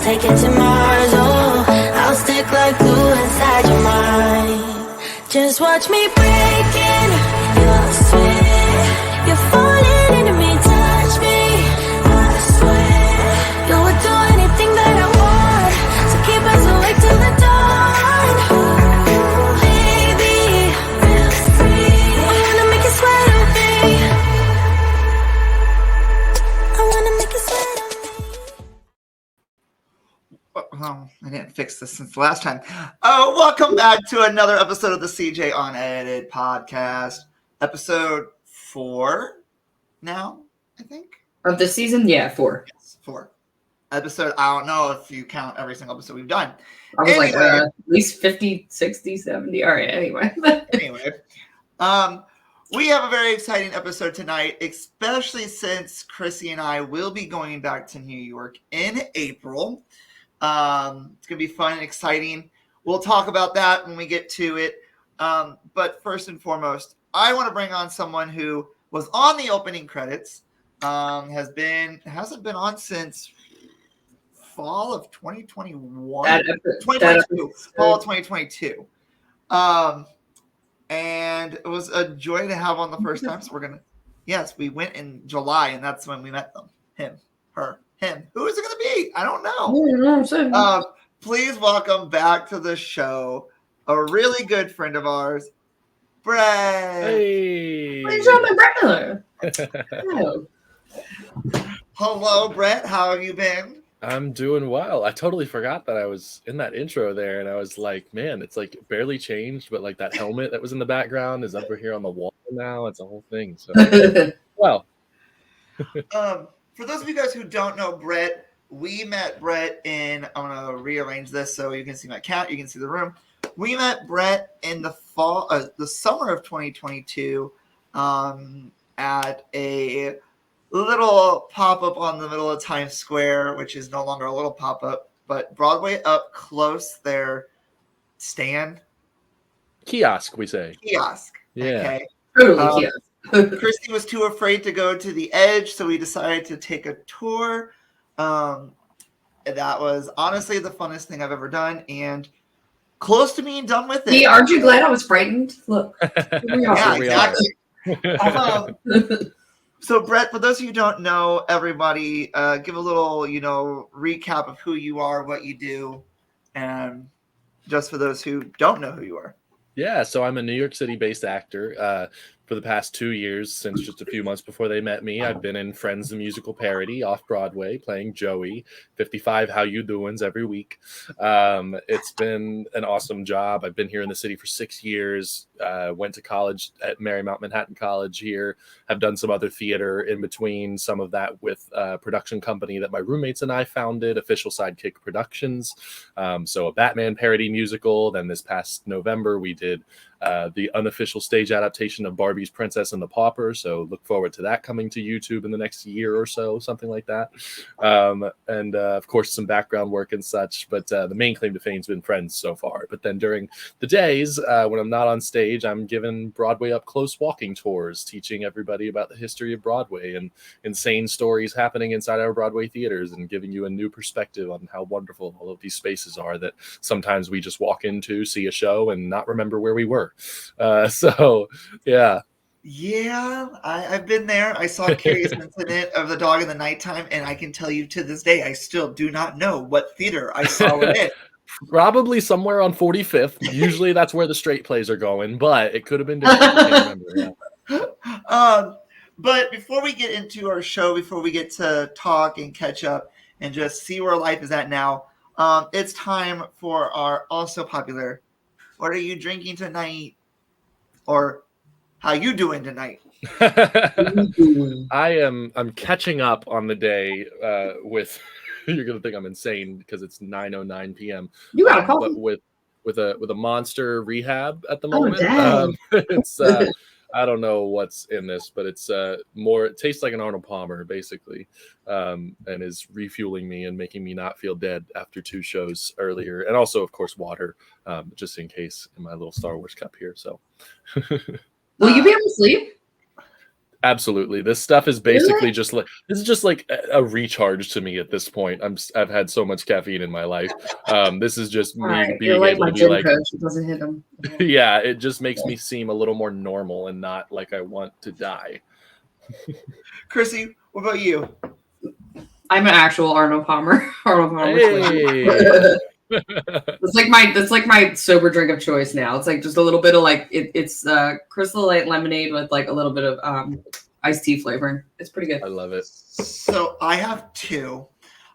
take it to Mars, oh, I'll stick like glue inside your mind. Just watch me breaking your sweat. You're falling into me, touch me, I swear. You would do anything that I want, so keep us awake till the dawn. Baby, real free. I wanna make you sweat on me. I wanna make you sweat on me. Oh, I didn't fix this since the last time. Oh, welcome back to another episode of the CJ Unedited podcast. Episode 4 now, I think. Of the season? Yeah, 4. Yes, 4. Episode, I don't know if you count every single episode we've done. I was like, at least 50, 60, 70. All right, anyway. We have a very exciting episode tonight, especially since Chrissy and I will be going back to New York in April. It's going to be fun and exciting. We'll talk about that when we get to it. But first and foremost, I want to bring on someone who was on the opening credits, hasn't been on since fall of 2021. Fall of 2022. And it was a joy to have on the first time. So we went in July, and that's when we met them. Him. Who is it going to be? I don't know. Please welcome back to the show a really good friend of ours, Brett. Hey. What are you talking about, Brett Miller? Hello, Brett. How have you been? I'm doing well. I totally forgot that I was in that intro there, and I was like, man, it's like barely changed, but like that helmet that was in the background is over here on the wall now. It's a whole thing. So, well. For those of you guys who don't know Brett, we met Brett I'm going to rearrange this so you can see my cat, you can see the room. We met Brett in the summer of 2022 at a little pop-up on the middle of Times Square, which is no longer a little pop-up, but Broadway up close there. Stand? Kiosk, we say. Kiosk. Yeah. Okay. Christy was too afraid to go to the edge, so we decided to take a tour. That was honestly the funnest thing I've ever done, and close to being done with it. Hey, aren't you glad I was frightened? Look. Yeah, exactly. So, Brett, for those of you who don't know, everybody, give a little, recap of who you are, what you do, and just for those who don't know who you are. Yeah, so I'm a New York City-based actor. For the past 2 years, since just a few months before they met me, I've been in Friends the Musical parody off Broadway, playing Joey, 55 How You Doins every week. It's been an awesome job. I've been here in the city for 6 years, went to college at Marymount Manhattan College here, have done some other theater in between, some of that with a production company that my roommates and I founded, Official Sidekick Productions. So a Batman parody musical. Then this past November, we did the unofficial stage adaptation of Barbie's Princess and the Pauper. So look forward to that coming to YouTube in the next year or so, something like that. And of course, some background work and such. But the main claim to fame has been Friends so far. But then during the days when I'm not on stage, I'm giving Broadway up close walking tours, teaching everybody about the history of Broadway and insane stories happening inside our Broadway theaters, and giving you a new perspective on how wonderful all of these spaces are that sometimes we just walk into, see a show, and not remember where we were. So, yeah. Yeah, I've been there. I saw a curious incident of the dog in the nighttime, and I can tell you to this day, I still do not know what theater I saw it in. Probably somewhere on 45th. Usually that's where the straight plays are going, but it could have been different. I can't remember. Yeah. But before we get into our show, before we get to talk and catch up and just see where life is at now, it's time for our also popular "What are you drinking tonight?" or "How you doing tonight?" I'm catching up on the day with. You're gonna think I'm insane because it's 9:09 p.m. You got a coffee, but with a monster rehab at the moment. It's I don't know what's in this, but it's more. It tastes like an Arnold Palmer, basically, and is refueling me and making me not feel dead after 2 shows earlier, and also, of course, water, just in case in my little Star Wars cup here. So, will you be able to sleep? Absolutely. This stuff is basically just like this is just like a recharge to me at this point. I've had so much caffeine in my life. This is just All me right, you're being like able my to be gym like, coach. It doesn't hit him. yeah, it just makes me seem a little more normal and not like I want to die. Chrissy, what about you? I'm an actual Arnold Palmer. Arnold Palmer. Hey. That's like my sober drink of choice now. It's like just a little bit of like it's Crystal Light lemonade with like a little bit of iced tea flavoring. It's pretty good. I love it. So I have two.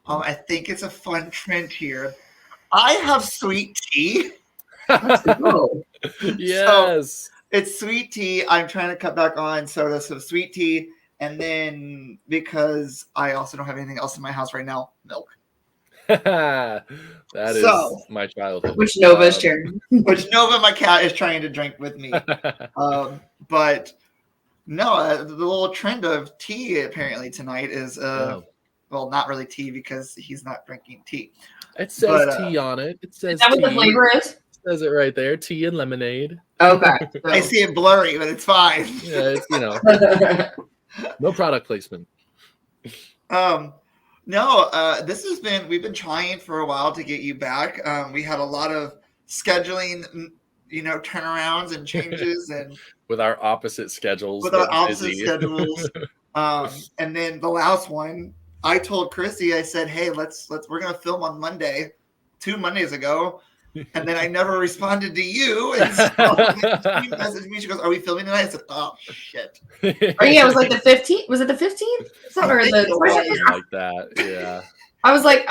I think it's a fun trend here. I have sweet tea. Let's go. Yes. It's sweet tea. I'm trying to cut back on soda, so sweet tea. And then because I also don't have anything else in my house right now, milk. That is So- my childhood. Which Nova is sharing. Which Nova, my cat, is trying to drink with me. But no, the little trend of tea apparently tonight is Yeah. well, not really tea because he's not drinking tea. It says But, tea on it. It says Is that what the tea. flavor is? It says it right there. Tea and lemonade. Okay. I see it blurry, but it's fine. Yeah, it's no product placement. No, we've been trying for a while to get you back. We had a lot of scheduling, turnarounds and changes, and With our opposite schedules. with our but opposite busy. schedules. And then the last one, I told Chrissy, I said, "Hey, we're gonna film on Monday, 2 Mondays ago." And then I never responded to you. And so she messaged me. She goes, "Are we filming tonight?" I said, "Oh shit." Oh yeah, it was like the 15th. Was it the 15th? I think it was. Something like that. Yeah. I was like,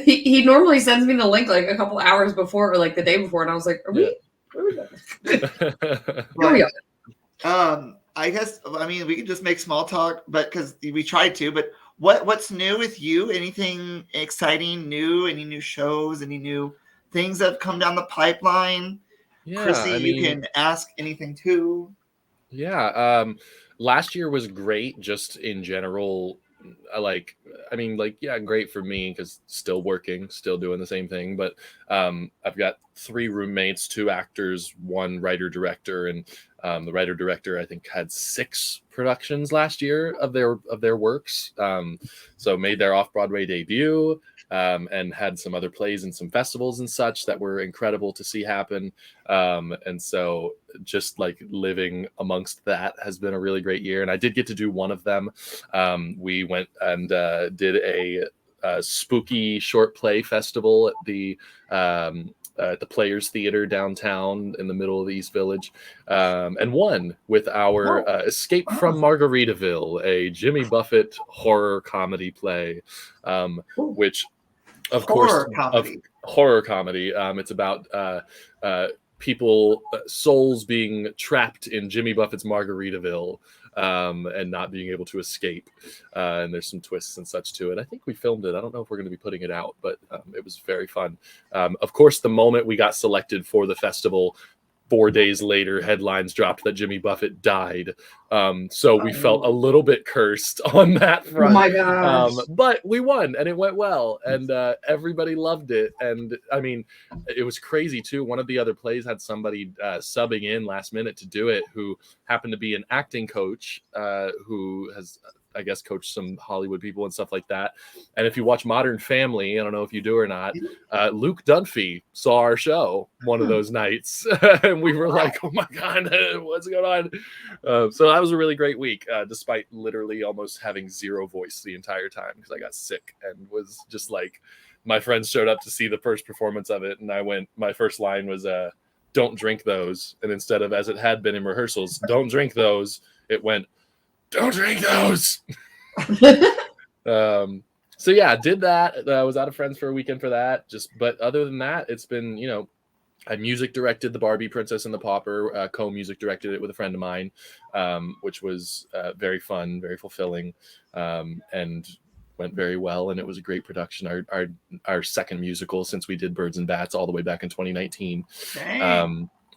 he normally sends me the link like a couple hours before or like the day before, and I was like, are we? Where are we going? Here we are. I guess we could just make small talk, but because we tried to. But what's new with you? Anything exciting, new? Any new shows? Any new things that have come down the pipeline? Yeah, Chrissy, you can ask anything too. Yeah. Last year was great just in general. Great for me because still working, still doing the same thing. But I've got 3 roommates, 2 actors, 1 writer-director, and the writer-director I think had 6 productions last year of their works. So made their off-Broadway debut. And had some other plays and some festivals and such that were incredible to see happen. And so just like living amongst that has been a really great year. And I did get to do one of them. We went and did a spooky short play festival at the Players Theater downtown in the middle of the East Village, and won with our Escape from Margaritaville, a Jimmy Buffett horror comedy play, which of Horror course comedy. of horror comedy. It's about people souls being trapped in Jimmy Buffett's Margaritaville and not being able to escape, and there's some twists and such to it. I think we filmed it. I don't know if we're going to be putting it out, but it was very fun. Of course, the moment we got selected for the festival, 4 days later, headlines dropped that Jimmy Buffett died. So we felt a little bit cursed on that front. Oh my gosh. But we won and it went well, and everybody loved it. And I mean, it was crazy too. One of the other plays had somebody subbing in last minute to do it who happened to be an acting coach who has, I guess, coached some Hollywood people and stuff like that. And if you watch Modern Family, I don't know if you do or not, Luke Dunphy saw our show one of those nights. And we were like, oh my God, what's going on? So that was a really great week, despite literally almost having 0 voice the entire time because I got sick and was just like, my friends showed up to see the first performance of it. And my first line was, don't drink those. And instead of, as it had been in rehearsals, don't drink those, it went, don't drink those. So yeah, did that. I was out of Friends for a weekend for that. But other than that, it's been, I music directed the Barbie Princess and the Pauper, co-music directed it with a friend of mine, which was very fun, very fulfilling, and went very well. And it was a great production. Our second musical since we did Birds and Bats all the way back in 2019.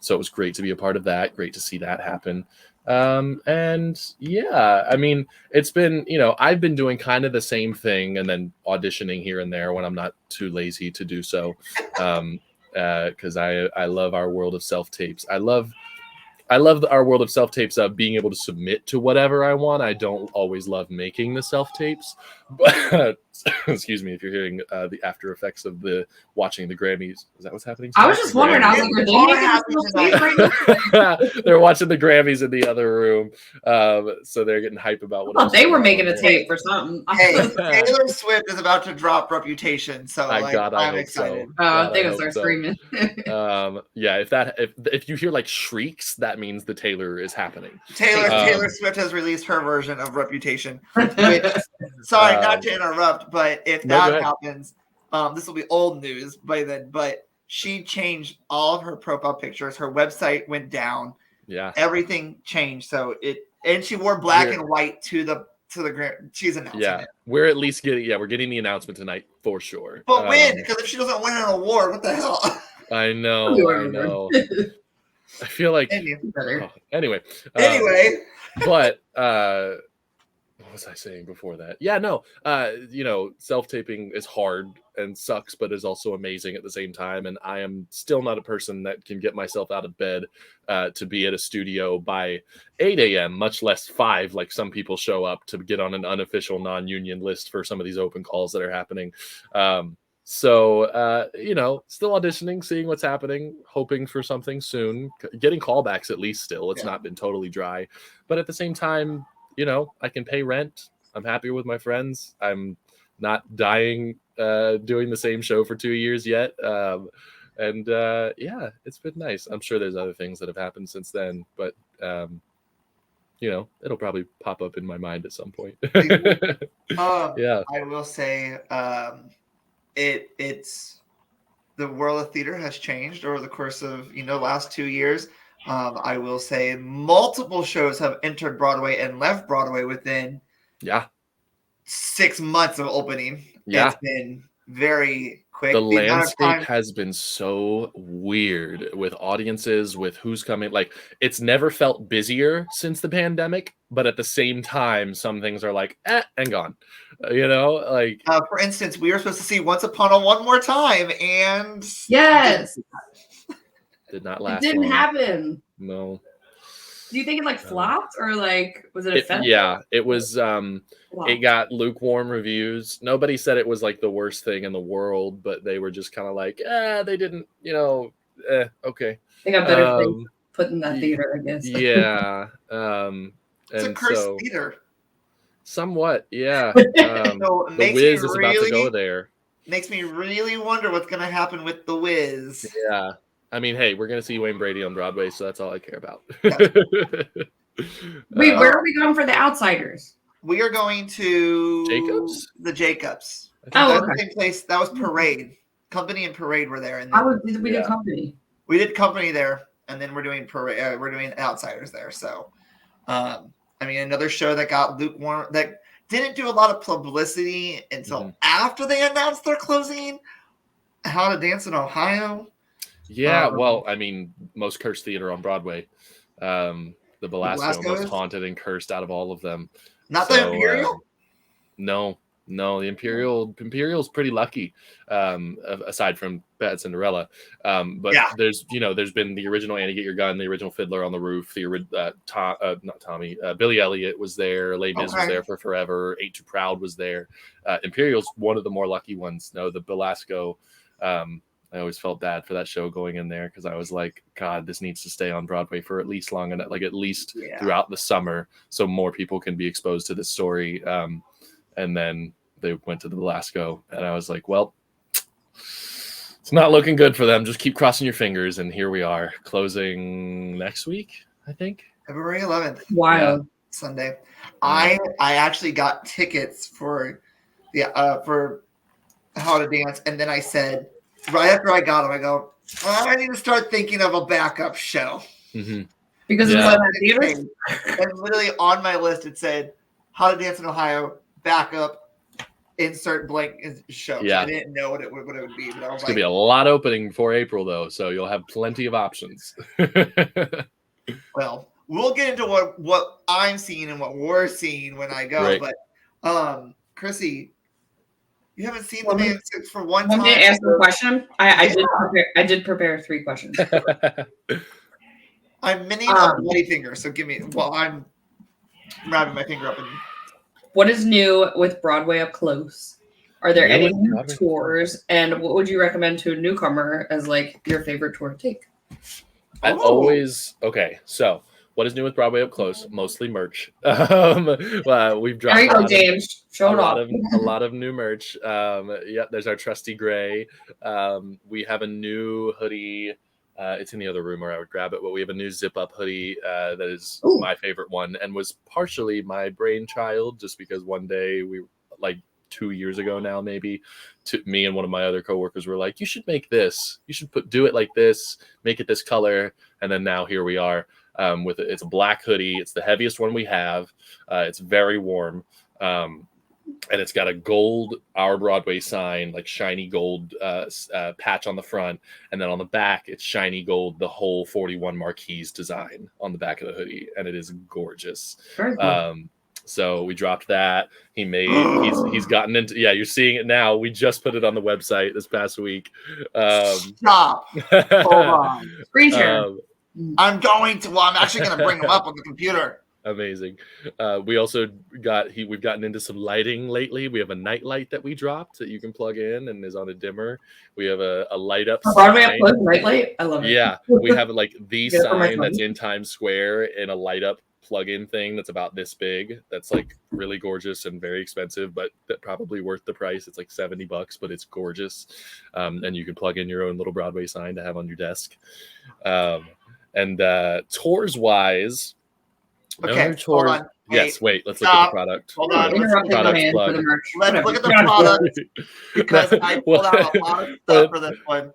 So it was great to be a part of that. Great to see that happen. And yeah, I mean, it's been, I've been doing kind of the same thing and then auditioning here and there when I'm not too lazy to do so. Cause I love our world of self tapes. I love I love our world of self tapes of being able to submit to whatever I want. I don't always love making the self tapes, but excuse me if you're hearing the after effects of the watching the Grammys. Is that what's happening? I was just wondering. I was like, are they making a tape right now? They're watching the Grammys in the other room, so they're getting hype about what. Oh, they were making a tape for something. Hey, Taylor Swift is about to drop Reputation, so I'm excited. So. Oh, they gonna start screaming. Yeah, if you hear like shrieks, that means the Taylor is happening. Taylor Swift has released her version of Reputation. Which, sorry, not to interrupt, but if that happens, this will be old news by then. But she changed all of her profile pictures. Her website went down. Yeah, everything changed. So and she wore black and white to the she's announcing it. We're at least getting the announcement tonight for sure. But when? Because if she doesn't win an award, what the hell? I know. I feel like anyway. But what was I saying before that? Yeah, no. Self-taping is hard and sucks, but is also amazing at the same time. And I am still not a person that can get myself out of bed to be at a studio by 8 a.m., much less 5, like some people show up to get on an unofficial non-union list for some of these open calls that are happening. Still auditioning, seeing what's happening, hoping for something soon, getting callbacks at least still. It's not been totally dry. But at the same time, I can pay rent. I'm happy with my friends. I'm not dying doing the same show for 2 years yet. It's been nice. I'm sure there's other things that have happened since then, but it'll probably pop up in my mind at some point. I will say it's the world of theater has changed over the course of last 2 years. I will say multiple shows have entered Broadway and left Broadway within 6 months of opening. It's been very quick. The landscape has been so weird with audiences, with who's coming. Like, it's never felt busier since the pandemic, but at the same time, some things are like, and gone. For instance, we were supposed to see Once Upon a One More Time, and yes, did not last. It didn't happen. No. Do you think it flopped or was it offensive? Yeah, it was. It got lukewarm reviews. Nobody said it was the worst thing in the world, but they were just kind of like, they didn't, okay. They got better things put in that theater, I guess. Yeah. It's a cursed theater. Somewhat, yeah. The Wiz is about to go there. Makes me really wonder what's going to happen with the Wiz. Yeah. I mean, hey, we're going to see Wayne Brady on Broadway, so that's all I care about. Wait, where are we going for The Outsiders? We are going to the Jacobs. Oh, the same place. That was Parade. Company and Parade were there. And we did Company. We did Company there, and then we're doing Parade. We're doing Outsiders there. So, another show that got lukewarm, that didn't do a lot of publicity until after they announced they're closing. How to Dance in Ohio. Yeah, most cursed theater on Broadway. The Belasco most haunted and cursed out of all of them. Not the Imperial? No, the Imperial's pretty lucky, aside from Bad Cinderella. But there's been the original Annie Get Your Gun, the original Fiddler on the Roof, Billy Elliot was there, Les Mis was there for forever, Ain't Too Proud was there. Imperial's one of the more lucky ones. No, the Belasco, I always felt bad for that show going in there because I was like, God, this needs to stay on Broadway for at least long enough, at least throughout the summer, so more people can be exposed to this story. And then they went to the Belasco, and I was like, well, it's not looking good for them. Just keep crossing your fingers, and here we are, closing next week, I think. February 11th. Wild. Sunday. I actually got tickets for How to Dance, and then I said, right after I got them, I go, I need to start thinking of a backup show. Mm-hmm. Because it's on that theater? And literally on my list, it said, How to Dance in Ohio, backup, insert blank show. Yeah. I didn't know what it would be. But I was going to be a lot opening before April, though, so you'll have plenty of options. Well, we'll get into what I'm seeing and what we're seeing when I go. Right. But, Chrissy, you haven't seen the Man 6 for one time. Want me to answer the question? I did prepare 3 questions. I'm minning a bloody finger, so give me while I'm wrapping my finger up. What is new with Broadway up close? Are there New any with new Broadway? tours? And what would you recommend to a newcomer as like your favorite tour to take? I Oh. always so what is new with Broadway up close? Mostly merch. We've dropped There you go, James. Show it off. a lot of new merch. There's our trusty gray. We have a new hoodie. It's in the other room, or I would grab it. But we have a new zip-up hoodie that is my favorite one, and was partially my brainchild, just because one day we 2 years ago now, maybe, me and one of my other coworkers were like, you should make this. You should do it like this, make it this color. And then now here we are with it. It's a black hoodie. It's the heaviest one we have. It's very warm. And it's got a gold Our Broadway sign, like shiny gold patch on the front. And then on the back, it's shiny gold, the whole 41 Marquise design on the back of the hoodie. And it is gorgeous. Very cool. So we dropped that. He's gotten into, you're seeing it now. We just put it on the website this past week. Stop. Hold on. Screen share. I'm actually going to bring them up on the computer. Amazing. We also we've gotten into some lighting lately. We have a night light that we dropped that you can plug in and is on a dimmer. We have a light up Broadway up close night light. I love it. Yeah, we have the sign that's in Times Square in a light up plug-in thing that's about this big. That's like really gorgeous and very expensive, but probably worth the price. It's like $70, but it's gorgeous. And you can plug in your own little Broadway sign to have on your desk. And tours wise, okay, hold on. Yes, wait, let's look at the product. Hold on. Let's look at the product because I pulled out a lot of stuff for this one.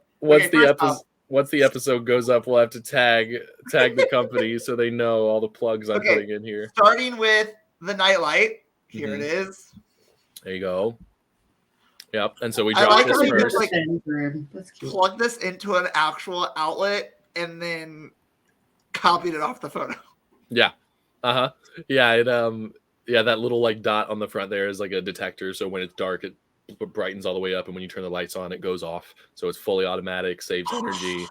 Once the episode goes up, we'll have to tag the company so they know all the plugs I'm putting in here. Starting with the nightlight. Here it is. There you go. Yep. And so we dropped this first. That's cute. Plug this into an actual outlet and then copied it off the photo. Yeah. Uh-huh. Yeah, it that little like dot on the front there is like a detector, so when it's dark it brightens all the way up, and when you turn the lights on it goes off. So it's fully automatic, saves energy.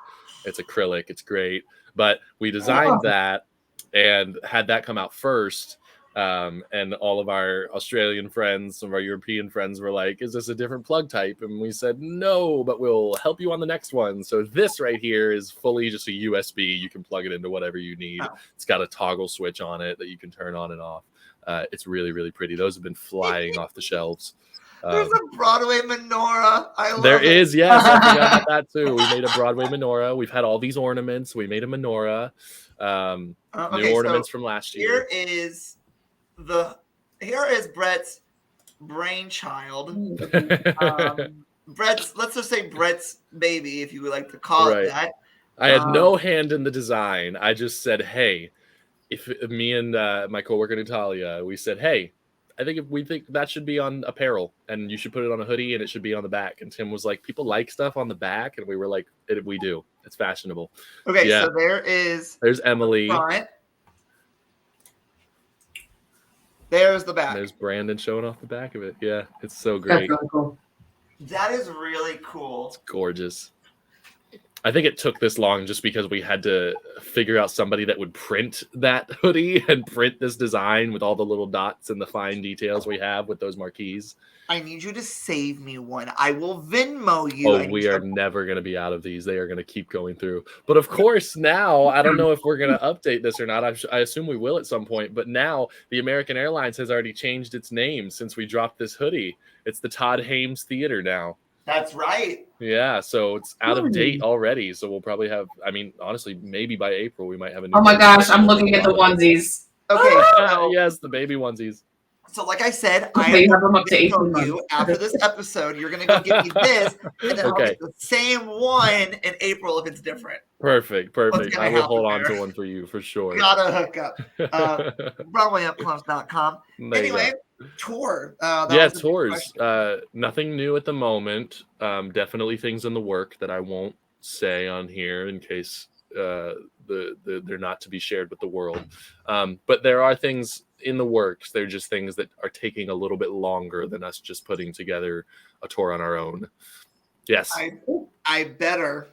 It's acrylic, it's great. But we designed that and had that come out first. And all of our Australian friends, some of our European friends were like, is this a different plug type? And we said, no, but we'll help you on the next one. So this right here is fully just a USB. You can plug it into whatever you need. It's got a toggle switch on it that you can turn on and off. It's really, really pretty. Those have been flying off the shelves. There's a Broadway menorah. I love there it. is, yes. I forgot about that too. We made a Broadway menorah. We've had all these ornaments. We made a menorah. New ornaments from last year. Here is Brett's brainchild. Let's just say Brett's baby, if you would like to call it that. I had no hand in the design. I just said, hey, if me and my coworker Natalia, we said, hey, we think that should be on apparel and you should put it on a hoodie and it should be on the back. And Tim was like, people like stuff on the back. And we were like, we do. It's fashionable. Okay, so there's Emily. Front. There's the back. There's Brandon showing off the back of it. Yeah, it's so great. That's really cool. That is really cool. It's gorgeous. I think it took this long just because we had to figure out somebody that would print that hoodie and print this design with all the little dots and the fine details we have with those marquees. I need you to save me one. I will Venmo you. Oh, we are never going to be out of these. They are going to keep going through. But of course, now, I don't know if we're going to update this or not. I assume we will at some point. But now, the American Airlines has already changed its name since we dropped this hoodie. It's the Todd Hames Theater now. That's right. Yeah, so it's out of date already. So we'll probably have, honestly, maybe by April, we might have a new. Oh my gosh, I'm looking at the onesies. Okay. Yes, the baby onesies. So like I said, I have them up to 18 months. After this episode, you're going to go give me this, and then I'll get the same one in April if it's different. Perfect. I will hold on to one for you for sure. Gotta hook up. BroadwayUpClose.com. Anyway, tour. Tours. Nothing new at the moment. Definitely things in the work that I won't say on here in case they're not to be shared with the world. But there are things in the works. They're just things that are taking a little bit longer than us just putting together a tour on our own. Yes. I better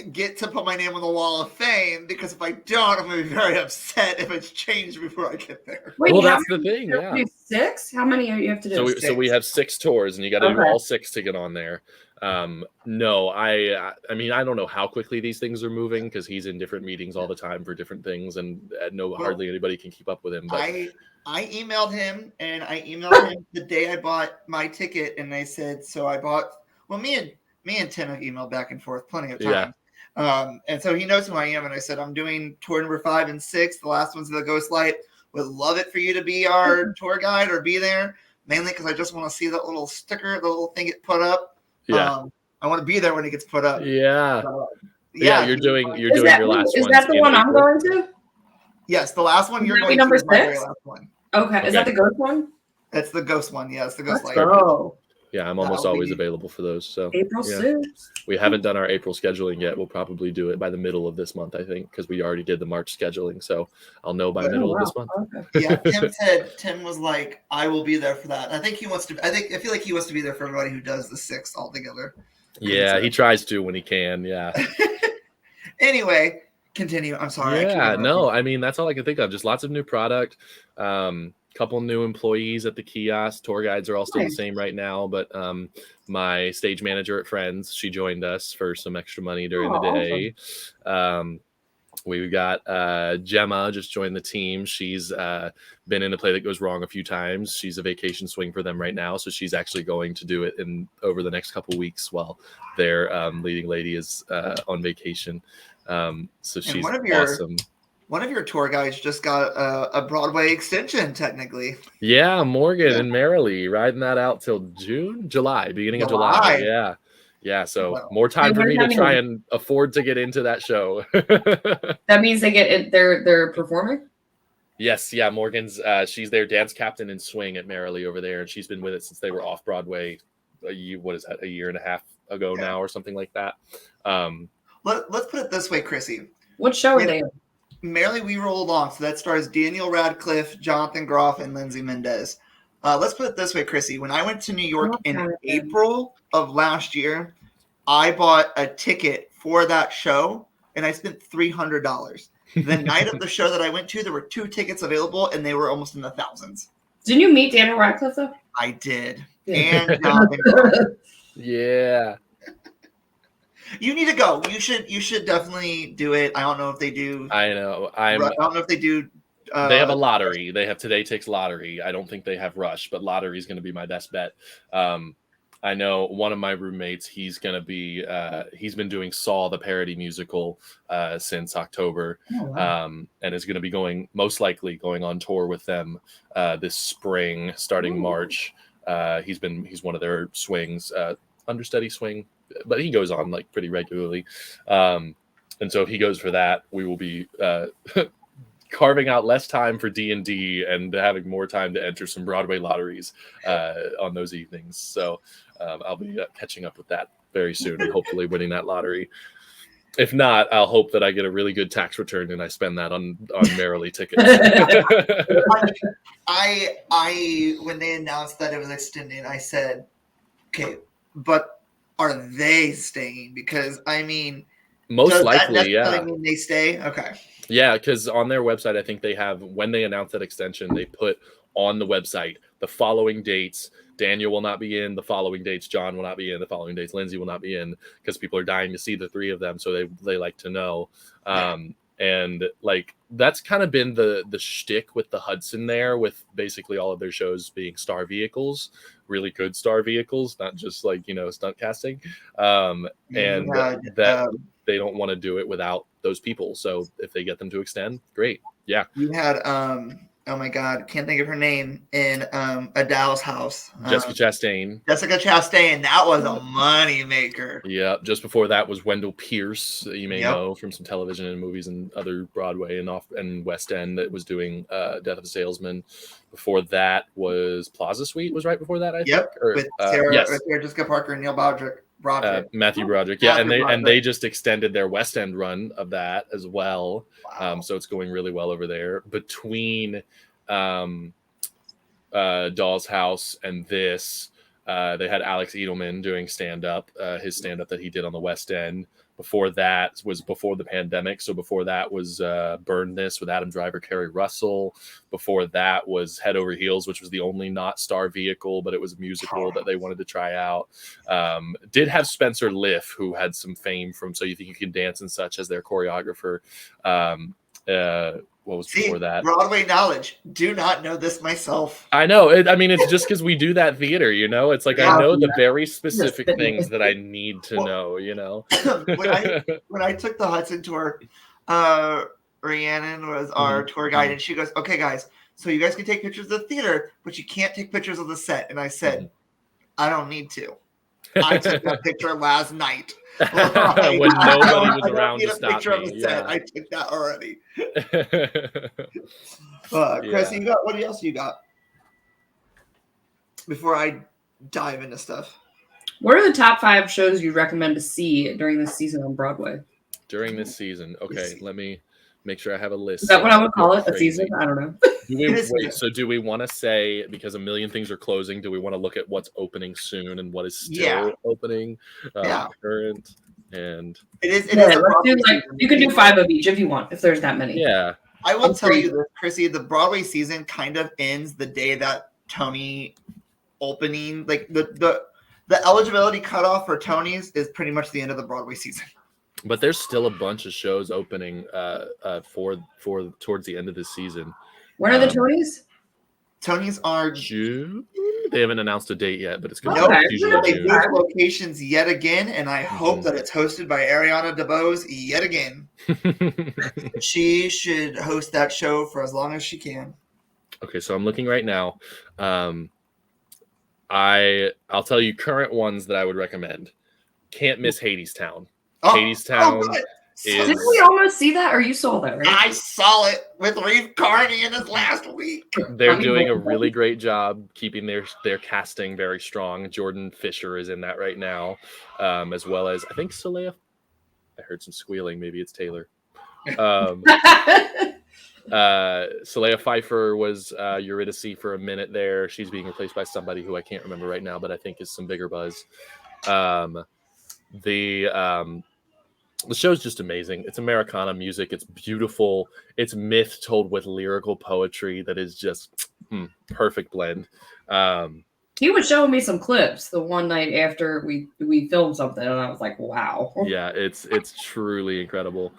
get to put my name on the wall of fame, because if I don't, I'm going to be very upset if it's changed before I get there. Wait, Well, how that's the many- thing. you have to Yeah. do 6? How many you have to do? So we have 6 tours, and you got to do Okay. all 6 to get on there. No, I mean, I don't know how quickly these things are moving, because he's in different meetings all the time for different things, and hardly anybody can keep up with him. But I emailed him, and I emailed him the day I bought my ticket, and I said, so I bought. Well, me and Tim have emailed back and forth plenty of times. Yeah. And so he knows who I am, and I said, I'm doing tour number 5 and 6. The last one's the Ghost Light. Would love it for you to be our tour guide or be there, mainly because I just want to see that little sticker, the little thing get put up. Yeah. I want to be there when it gets put up. Yeah. Yeah, You're doing your last one. Is that the one I'm going to? Yes, the last one Is you're that going number to is my 6? very last one. Okay. Is that the ghost one? That's the Ghost one. Yeah, it's the Ghost Let's Light. go. Yeah, I'm almost always available for those. So April yeah. 6th. We haven't done our April scheduling yet. We'll probably do it by the middle of this month, I think, because we already did the March scheduling. So I'll know by middle of this month. Yeah, Tim was like, I will be there for that. I think he wants to. I feel like he wants to be there for everybody who does the 6 altogether. Yeah, he tries to when he can. Yeah. Anyway, continue. I'm sorry. Yeah, no, I mean, that's all I can think of. Just lots of new product. Couple new employees at the kiosk. Tour guides are all still the same right now, but my stage manager at Friends, she joined us for some extra money during the day. Awesome. We got Gemma just joined the team. She's been in a play that goes wrong a few times. She's a vacation swing for them right now, so she's actually going to do it over the next couple weeks while their leading lady is on vacation. So she's awesome. One of your tour guides just got a Broadway extension, technically. Yeah, Morgan and Marilee riding that out till beginning of July. Yeah. So more time for me to try and afford to get into that show. That means they get it. They're performing. Yes, yeah. Morgan's she's their dance captain in swing at Marilee over there, and she's been with it since they were off Broadway. A year and a half ago now, or something like that. Let's put it this way, Chrissy. What show are they in? Merrily We Roll Along. So that stars Daniel Radcliffe, Jonathan Groff, and Lindsay Mendez. Let's put it this way, Chrissy. When I went to New York in April of last year, I bought a ticket for that show, and I spent $300. The night of the show that I went to, there were 2 tickets available, and they were almost in the thousands. Didn't you meet Daniel Radcliffe, though? I did. And Jonathan Groff. Yeah. You need to go. You should definitely do it. I don't know if they do. I know. I don't know if they do. They have a lottery. They have Today Takes Lottery. I don't think they have Rush, but lottery is going to be my best bet. I know one of my roommates. He's going to be. He's been doing Saw the parody musical since October, and is going to be most likely going on tour with them this spring, starting March. He's one of their swings, understudy swing. But he goes on like pretty regularly. And so if he goes for that, we will be carving out less time for D&D and having more time to enter some Broadway lotteries on those evenings. So I'll be catching up with that very soon and hopefully winning that lottery. If not, I'll hope that I get a really good tax return and I spend that on Marilee tickets. I when they announced that it was extending, I said, okay, but are they staying? Because I mean, most likely, I mean, they stay. Okay. Yeah, because on their website, I think they have, when they announce that extension, they put on the website the following dates. Daniel will not be in. The following dates, John will not be in. The following dates, Lindsay will not be in, because people are dying to see the 3 of them, so they like to know. And like that's kind of been the shtick with the Hudson there, with basically all of their shows being star vehicles, really good star vehicles, not just like, stunt casting. They don't want to do it without those people. So if they get them to extend, great. Yeah. You had oh my God, can't think of her name, in Adele's house. Jessica Chastain. Jessica Chastain, that was a money maker. Yeah, just before that was Wendell Pierce, that you may know from some television and movies and other Broadway and West End, that was doing Death of a Salesman. Before that was Plaza Suite, was right before that, I think. With Sarah Jessica Parker and Neil Broderick. Matthew Broderick. Yeah, and they just extended their West End run of that as well. Wow. So it's going really well over there. Between Doll's House and this, They had Alex Edelman doing stand-up, his stand-up that he did on the West End. Before that was before the pandemic. So before that was Burn This with Adam Driver, Kerry Russell. Before that was Head Over Heels, which was the only not star vehicle, but it was a musical that they wanted to try out. Did have Spencer Liff, who had some fame from So You Think You Can Dance and such, as their choreographer. What was before that? Broadway knowledge. Do not know this myself. I know. It's just because we do that theater, It's like I know the very specific things that I need to know, when I took the Hudson tour, Rhiannon was our tour guide, and she goes, "Okay, guys, so you guys can take pictures of the theater, but you can't take pictures of the set." And I said, "I don't need to. I took that picture last night." When nobody was around to stop me. Set. I took that already. Chris, what else you got? Before I dive into stuff. What are the top 5 shows you recommend to see during this season on Broadway? During this season. Okay, let me make sure I have a list. Is that what I would call it? A season? I don't know. So do we want to say, because a million things are closing, do we want to look at what's opening soon and what is still opening current? And it is you can do 5 of each if you want, if there's that many. Yeah. I will tell you this, Chrissy, the Broadway season kind of ends the day that Tony opening, like the eligibility cutoff for Tonys is pretty much the end of the Broadway season. But there's still a bunch of shows opening for towards the end of the season. When are the Tonys? Tonys are June. They haven't announced a date yet, but it's going to be They moved locations yet again, and I hope that it's hosted by Ariana DeBose yet again. She should host that show for as long as she can. Okay, so I'm looking right now. I'll tell you current ones that I would recommend. Can't miss Hadestown. Hadestown. Didn't we almost see that, or you saw that, right? I saw it with Reeve Carney in his last week. They're doing a really great job keeping their casting very strong. Jordan Fisher is in that right now, as well as I think Saleha. I heard some squealing. Maybe it's Taylor. Saleha Pfeiffer was Eurydice for a minute there. She's being replaced by somebody who I can't remember right now, but I think is some bigger buzz. The show's just amazing. It's Americana music. It's beautiful. It's myth told with lyrical poetry that is just perfect blend. He was showing me some clips the one night after we filmed something, and I was like, wow. Yeah, it's truly incredible.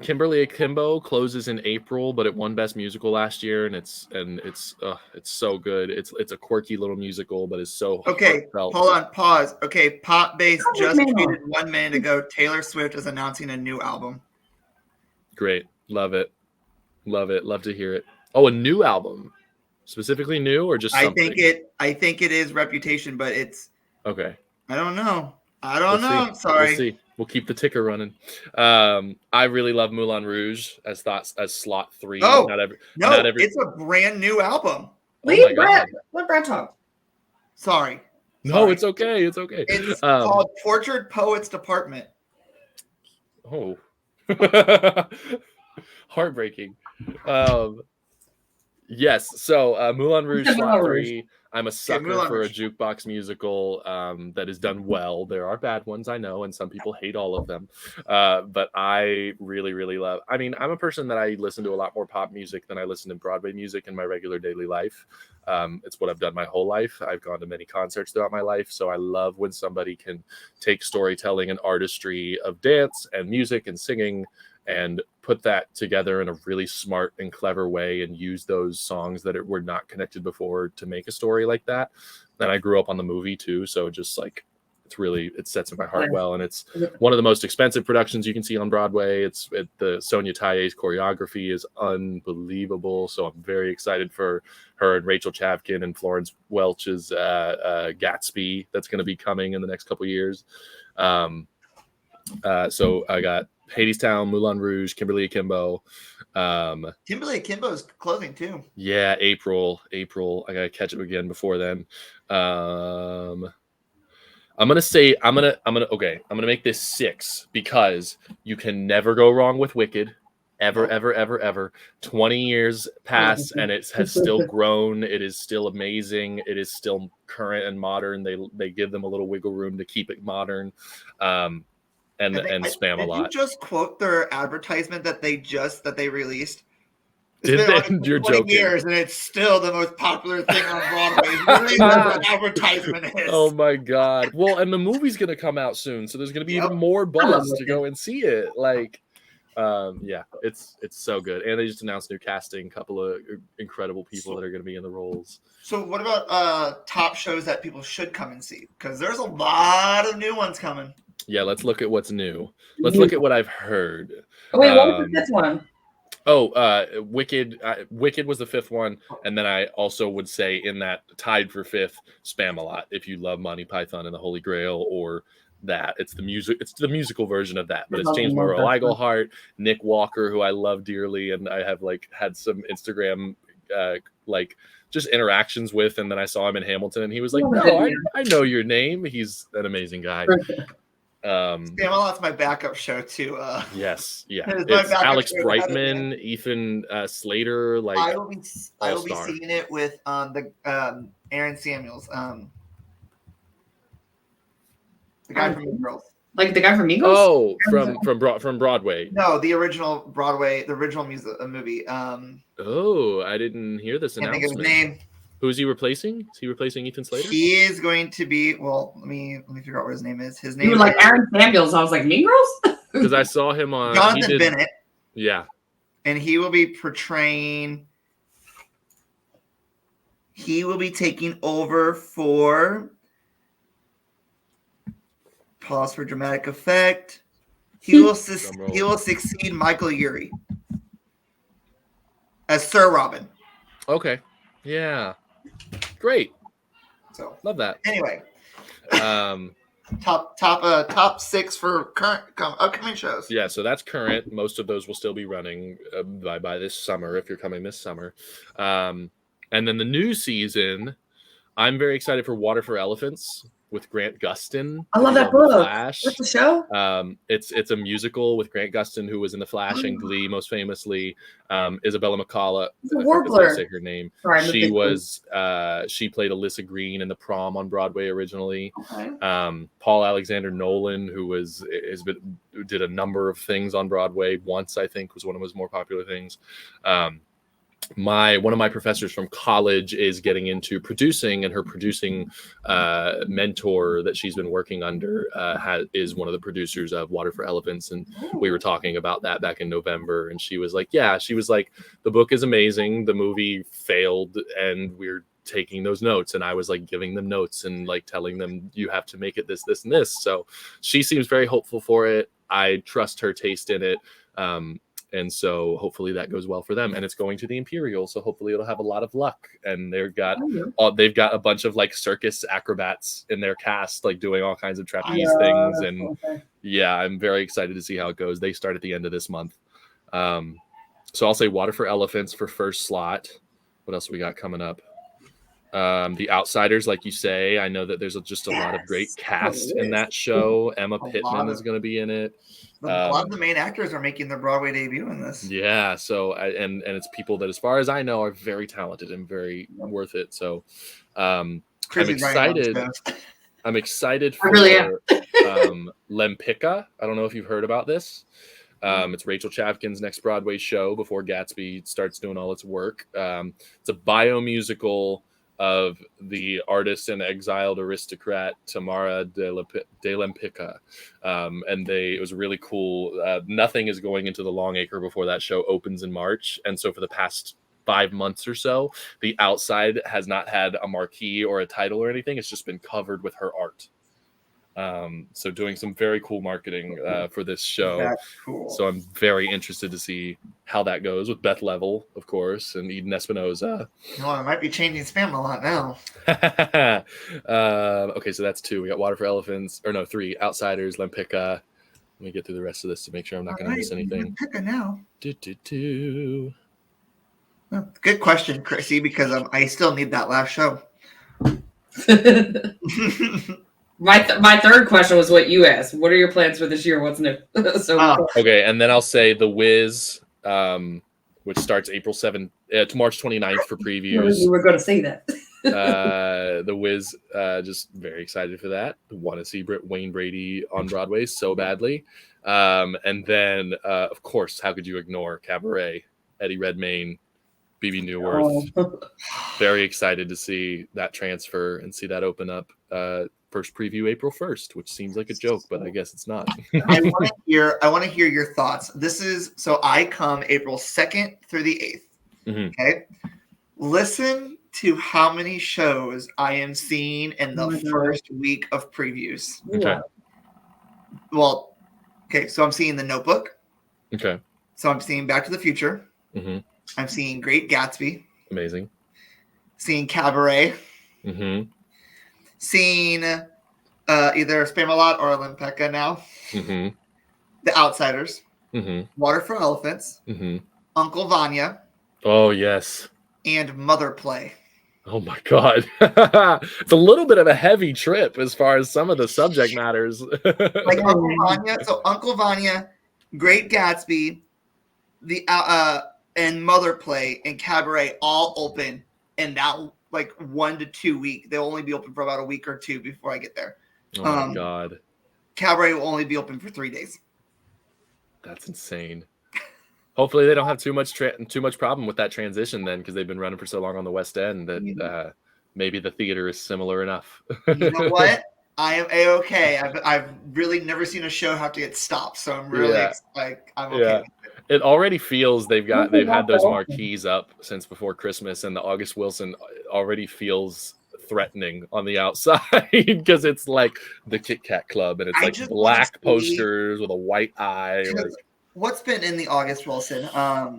Kimberly Akimbo closes in April, but it won Best Musical last year, and it's so good. It's a quirky little musical, but it's so heartfelt. Hold on, pause. Okay, Pop Base just tweeted 1 minute ago. Taylor Swift is announcing a new album. Great, love it. Love to hear it. Oh, a new album, specifically new or just something? I think it is Reputation, but it's okay. I don't know. I'm sorry. We'll see. We'll keep the ticker running. I really love Moulin Rouge as slot 3. It's a brand new album. Let Brad talk. Sorry. No, it's okay. It's okay. It's called Tortured Poets Department. Oh, heartbreaking. Yes. So Moulin Rouge slot 3. I'm a sucker for a jukebox musical that is done well. There are bad ones, I know, and some people hate all of them. But I really, really love. I mean, I'm a person that I listen to a lot more pop music than I listen to Broadway music in my regular daily life. It's what I've done my whole life. I've gone to many concerts throughout my life. So I love when somebody can take storytelling and artistry of dance and music and singing and put that together in a really smart and clever way and use those songs that were not connected before to make a story like that. And I grew up on the movie too. So just like, it sets in my heart well. And it's one of the most expensive productions you can see on Broadway. The Sonia Taye's choreography is unbelievable. So I'm very excited for her and Rachel Chavkin and Florence Welch's Gatsby that's going to be coming in the next couple years. So I got Hadestown, Moulin Rouge, Kimberly Akimbo. Kimberly Akimbo is closing too. Yeah, April. I gotta catch it again before then. I'm gonna make this 6 because you can never go wrong with Wicked. ever. 20 years pass and it has still grown. It is still amazing. It is still current and modern. They give them a little wiggle room to keep it modern, and spam a lot. Did you just quote their advertisement that they released? It's Did been they? like You're 20 joking. years, and it's still the most popular thing on Broadway. Literally what the advertisement is. Oh my god! Well, and the movie's gonna come out soon, so there's gonna be even more buzz to go and see it. Like, yeah, it's so good, and they just announced new casting, couple of incredible people that are gonna be in the roles. So, what about top shows that people should come and see? Because there's a lot of new ones coming. Yeah, let's look at what's new. Let's look at what I've heard. Oh, wait, what was the fifth one? Wicked. Wicked was the fifth one, and then I also would say in that tied for fifth, Spam-A-Lot. If you love Monty Python and the Holy Grail, or that, it's the musical version of that. But it's James Monroe Iglehart, Nick Walker, who I love dearly, and I have had some Instagram just interactions with, and then I saw him in Hamilton, and he was like, "No, I know your name." He's an amazing guy. Spam-A-Lot's my backup show too. Yes, yeah. It's Alex Brightman, Ethan Slater. Like, I will be seeing it with Aaron Samuels, the guy from Mean Girls. Like the guy from Mean Girls? Oh, from Broadway. No, the original Broadway, the original movie. Oh, I didn't hear this announcement. I think his name. Who's he replacing? Is he replacing Ethan Slater? He is going to be. Well, let me figure out what his name is. His name. You were like Aaron Samuels. I was like, Mean Girls? Because I saw him on Jonathan Bennett. Yeah. And he will be portraying. He will be taking over for. Pause for dramatic effect. He will succeed Michael Urie as Sir Robin. Okay. Yeah. Great. So love that. Anyway, top 6 for current upcoming shows. Yeah, so that's current. Most of those will still be running by this summer if you're coming this summer. And then the new season, I'm very excited for Water for Elephants with Grant Gustin. I love that book. Flash. What's the show? It's a musical with Grant Gustin, who was in The Flash and Glee most famously. Isabella McCalla, the Warbler. Say her name. Sorry, she played Alyssa Green in The Prom on Broadway originally. Okay. Paul Alexander Nolan, who did a number of things on Broadway. Once, I think, was one of his more popular things. One of my professors from college is getting into producing, and her producing mentor that she's been working under is one of the producers of Water for Elephants, and we were talking about that back in November, and she was like, the book is amazing, the movie failed, and we're taking those notes, and I was like giving them notes and like telling them, you have to make it this, this, and this. So she seems very hopeful for it. I trust her taste in it. And so hopefully that goes well for them, and it's going to the Imperial, so hopefully it'll have a lot of luck. And they've got a bunch of like circus acrobats in their cast, like doing all kinds of trapeze things. And yeah, I'm very excited to see how it goes. They start at the end of this month. So I'll say Water for Elephants for first slot. What else we got coming up? The Outsiders, like you say. I know that there's just a lot of great cast in that show. Emma Pittman is going to be in it. A lot of the main actors are making their Broadway debut in this. Yeah, so and it's people that, as far as I know, are very talented and very worth it. So I'm excited. I'm excited for Lempicka. I don't know if you've heard about this. It's Rachel Chavkin's next Broadway show before Gatsby starts doing all its work. It's a biomusical of the artist and exiled aristocrat Tamara de Lempicka. And it was really cool. Nothing is going into the Long Acre before that show opens in March. And so for the past 5 months or so, the outside has not had a marquee or a title or anything. It's just been covered with her art. So doing some very cool marketing for this show. That's cool. So I'm very interested to see how that goes with Beth Level, of course, and Eden Espinoza. Well, I might be changing Spam-A-Lot now. Okay, so that's 2. We got Water for Elephants, 3. Outsiders, Lempicka. Let me get through the rest of this to make sure I'm not going to miss anything. Lempicka now. Well, good question, Chrissy, because I still need that last show. My third question was what you asked. What are your plans for this year? What's new? Okay, and then I'll say The Wiz, which starts April 7th to March 29th for previews. You were going to say that. The Wiz, just very excited for that. Want to see Wayne Brady on Broadway so badly. And then, of course, how could you ignore Cabaret, Eddie Redmayne, BB Newworth. Oh. Very excited to see that transfer and see that open up. First preview April 1st, which seems like a joke, but I guess it's not. I want to hear your thoughts. This is so I come April 2nd through the 8th. Mhm. Okay. Listen to how many shows I am seeing in the first week of previews. Okay. Well, okay, so I'm seeing The Notebook. Okay. So I'm seeing Back to the Future. Mm-hmm. I'm seeing Great Gatsby. Amazing. Seeing Cabaret. Mm-hmm. Seeing either Spamalot or Olympica now. Mm-hmm. The Outsiders. Mm-hmm. Water for Elephants. Mm-hmm. Uncle Vanya. Oh, yes. And Mother Play. Oh, my God. It's a little bit of a heavy trip as far as some of the subject matters. Like Uncle Vanya. So Uncle Vanya, Great Gatsby, and Mother Play and Cabaret all open in that like 1 to 2 week. They'll only be open for about a week or two before I get there. Oh my God. Cabaret will only be open for 3 days. That's insane. Hopefully they don't have too much problem with that transition then, because they've been running for so long on the West End that maybe the theater is similar enough. You know what? I am A-okay. I've really never seen a show have to get stopped, so I'm really I'm okay. Yeah. It already feels they've had those marquees up since before Christmas, and the August Wilson already feels threatening on the outside because it's like the Kit Kat Club, and it's like black posters with a white eye. Like, what's been in the August Wilson?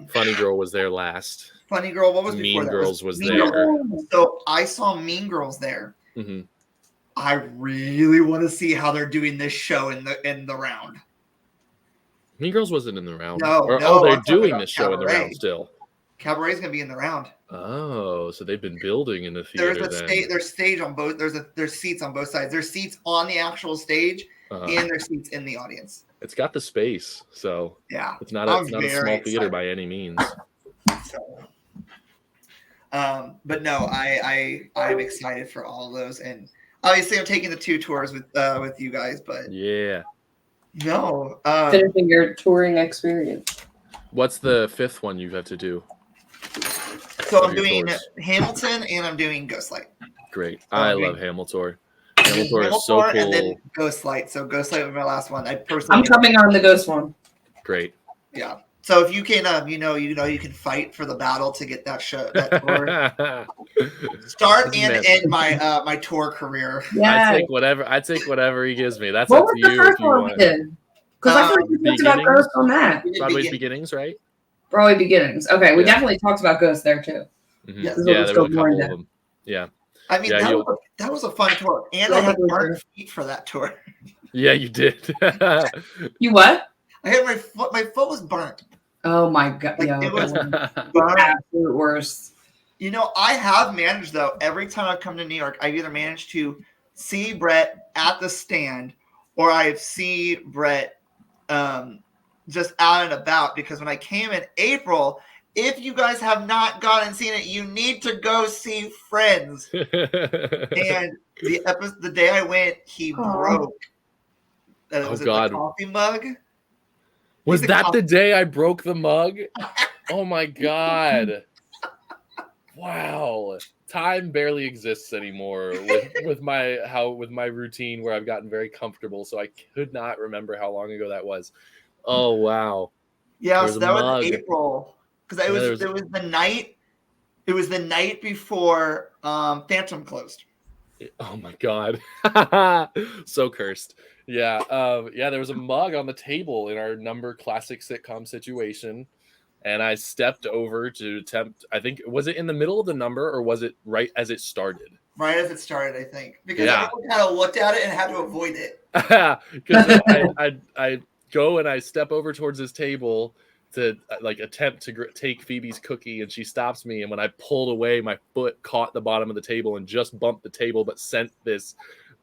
Funny Girl was there last. Funny Girl. What was before that? Mean Girls was Mean there. Girls. So I saw Mean Girls there. Mm-hmm. I really want to see how they're doing this show in the round. Mean Girls wasn't in the round. No, they're doing this show in the round still. Cabaret's gonna be in the round. Oh, so they've been building in the theater. There's stage on both. There's seats on both sides. There's seats on the actual stage, and there's seats in the audience. It's got the space, so yeah, it's not a small theater by any means. So, but no, I'm excited for all of those, and obviously I'm taking the 2 tours with you guys, but yeah. No. Finishing your touring experience. What's the 5th one you have to do? So I'm doing Hamilton and I'm doing Ghostlight. Great. I love Hamilton. Hamilton is so cool. And then Ghostlight. So Ghostlight was my last one. I'm coming on the Ghost one. Great. Yeah. So if you can, you can fight for the battle to get that show, that tour. Start and end my my tour career. Yeah. I'd take whatever he gives me. That's what up was to the you first if you one want. we did? Because I feel like we talked about Ghost on that. Broadway's Beginnings, right? Broadway Beginnings. Okay, we definitely talked about Ghost there too. Mm-hmm. Yeah, there was a couple of them. Yeah. I mean, that was a fun tour, and I had burnt feet for that tour. Yeah, you did. You what? I had my foot was burnt. Oh my God! Like, yeah, it was the absolute worst. You know, I have managed though. Every time I've come to New York, I've either managed to see Brett at the stand, or I've seen Brett just out and about. Because when I came in April, if you guys have not gone and seen it, you need to go see Friends. And the day I went, he broke. Was it the coffee mug? Was that the day I broke the mug? Oh my God. Wow. Time barely exists anymore with my routine where I've gotten very comfortable, so I could not remember how long ago that was. Oh wow. Yeah, so that was April. Because it was the night. It was the night before Phantom closed. Oh my God. So cursed. Yeah. There was a mug on the table in our number classic sitcom situation. And I stepped over to attempt, I think, was it in the middle of the number or was it right as it started? Right as it started, I think. Because everyone kind of looked at it and had to avoid it. Because I go and I step over towards this table to attempt to take Phoebe's cookie, and she stops me, and when I pulled away, my foot caught the bottom of the table and just bumped the table, but sent this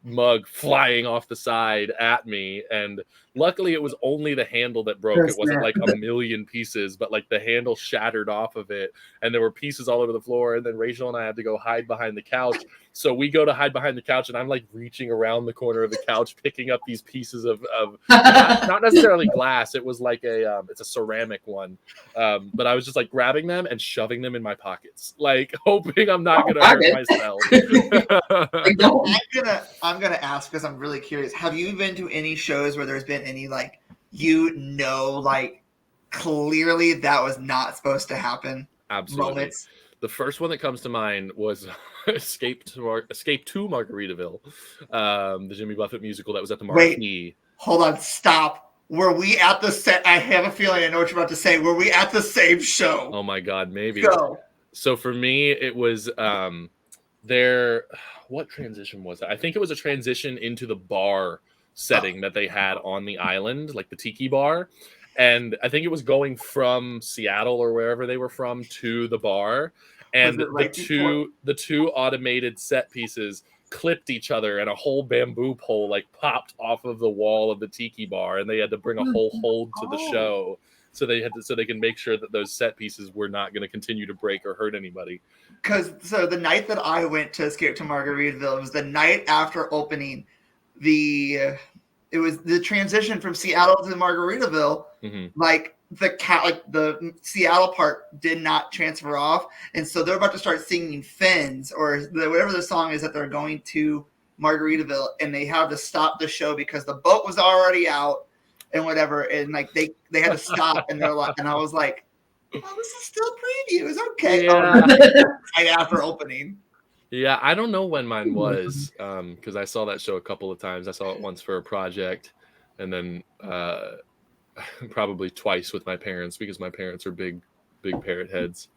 mug flying off the side at me, and luckily it was only the handle that broke. It wasn't like a million pieces, but like the handle shattered off of it, and there were pieces all over the floor. And then Rachel and I had to go hide behind the couch. So we go to hide behind the couch, and I'm like reaching around the corner of the couch picking up these pieces of not necessarily glass. It was like it's a ceramic one, but I was just like grabbing them and shoving them in my pockets, like hoping I'm not gonna hurt myself. I'm gonna ask because I'm really curious. Have you been to any shows where there's been any like clearly that was not supposed to happen? Absolutely. Moments? The first one that comes to mind was Escape to Margaritaville, the Jimmy Buffett musical that was at the Marquee. Wait, hold on, stop. Were we at the set? I have a feeling I know what you're about to say. Were we at the same show? Oh my God, maybe. Go. So for me, it was what transition was that? I think it was a transition into the bar setting that they had on the island, like the tiki bar. And I think it was going from Seattle or wherever they were from to the bar. And the two automated set pieces clipped each other, and a whole bamboo pole like popped off of the wall of the tiki bar, and they had to bring a whole hold to the show. So they can make sure that those set pieces were not going to continue to break or hurt anybody. So the night that I went to Escape to Margaritaville, it was the night after opening. It was the transition from Seattle to Margaritaville. Mm-hmm. Like the Seattle part did not transfer off, and so they're about to start singing Fins or whatever the song is that they're going to Margaritaville, and they have to stop the show because the boat was already out. And whatever, and like they had to stop, and they're like, and I was like, "Oh, this is still preview. It's okay." Yeah. Right after opening. Yeah, I don't know when mine was, because I saw that show a couple of times. I saw it once for a project, and then probably twice with my parents because my parents are big parrot heads.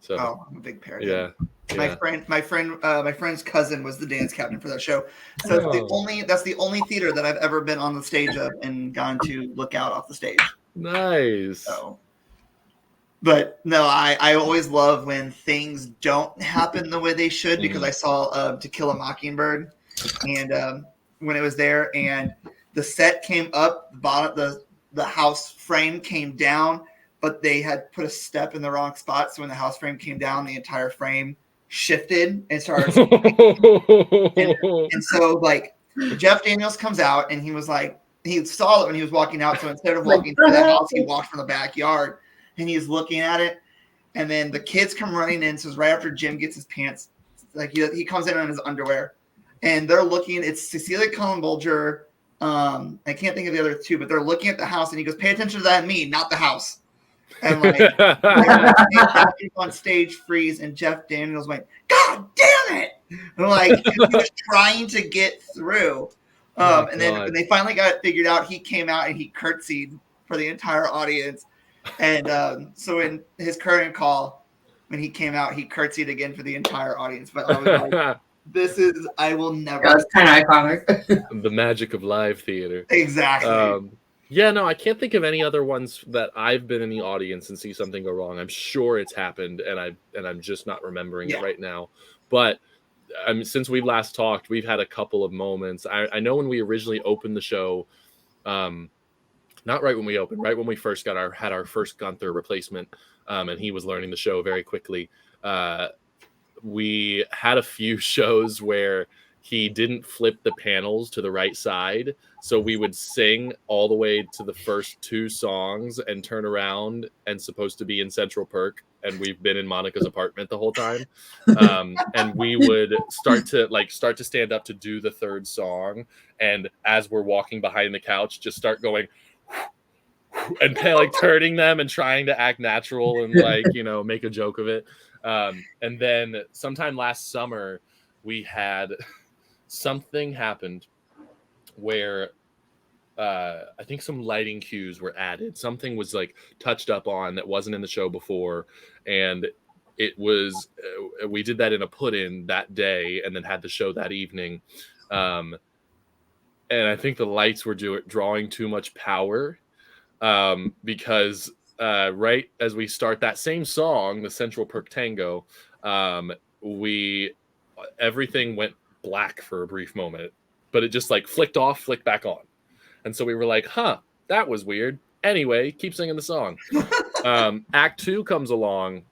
So I'm a big parrot. Yeah. My friend's cousin was the dance captain for that show. So that's the only theater that I've ever been on the stage of and gone to look out off the stage. Nice. So, but no, I always love when things don't happen the way they should, because I saw To Kill a Mockingbird, and when it was there and the set came up, the house frame came down, but they had put a step in the wrong spot. So when the house frame came down, the entire frame shifted and started. and so like Jeff Daniels comes out, and he was like, he saw it when he was walking out. So instead of walking through the house, he walked from the backyard, and he's looking at it. And then the kids come running in. So it's right after Jim gets his pants. Like he comes in his underwear, and they're looking. It's Cecilia Cullen-Bolger. I can't think of the other two, but they're looking at the house, and he goes, "Pay attention to that and me, not the house." And like on stage freeze, and Jeff Daniels went, "God damn it!" And like he was trying to get through. And then when they finally got it figured out, he came out and he curtsied for the entire audience. And so in his current call, when he came out, he curtsied again for the entire audience. But I was like, I will never. That's kind of iconic. The magic of live theater. Exactly. Yeah, no, I can't think of any other ones that I've been in the audience and see something go wrong. I'm sure it's happened, and I'm just not remembering it right now. But since we've last talked, we've had a couple of moments. I know when we originally opened the show, not right when we opened, right when we first had our first Gunther replacement, and he was learning the show very quickly. We had a few shows where he didn't flip the panels to the right side. So we would sing all the way to the first two songs and turn around and supposed to be in Central Perk. And we've been in Monica's apartment the whole time. And we would start to stand up to do the third song. And as we're walking behind the couch, just start going and like turning them and trying to act natural and like, make a joke of it. And then sometime last summer, we had something happened where I think some lighting cues were added. Something was like touched up on that wasn't in the show before. And it was, we did that in a put-in that day and then had the show that evening. And I think the lights were drawing too much power because right as we start that same song, the Central Perk Tango, everything went black for a brief moment but it just like flicked off, flicked back on. And so we were like, huh, that was weird. Anyway, keep singing the song. Act 2 comes along,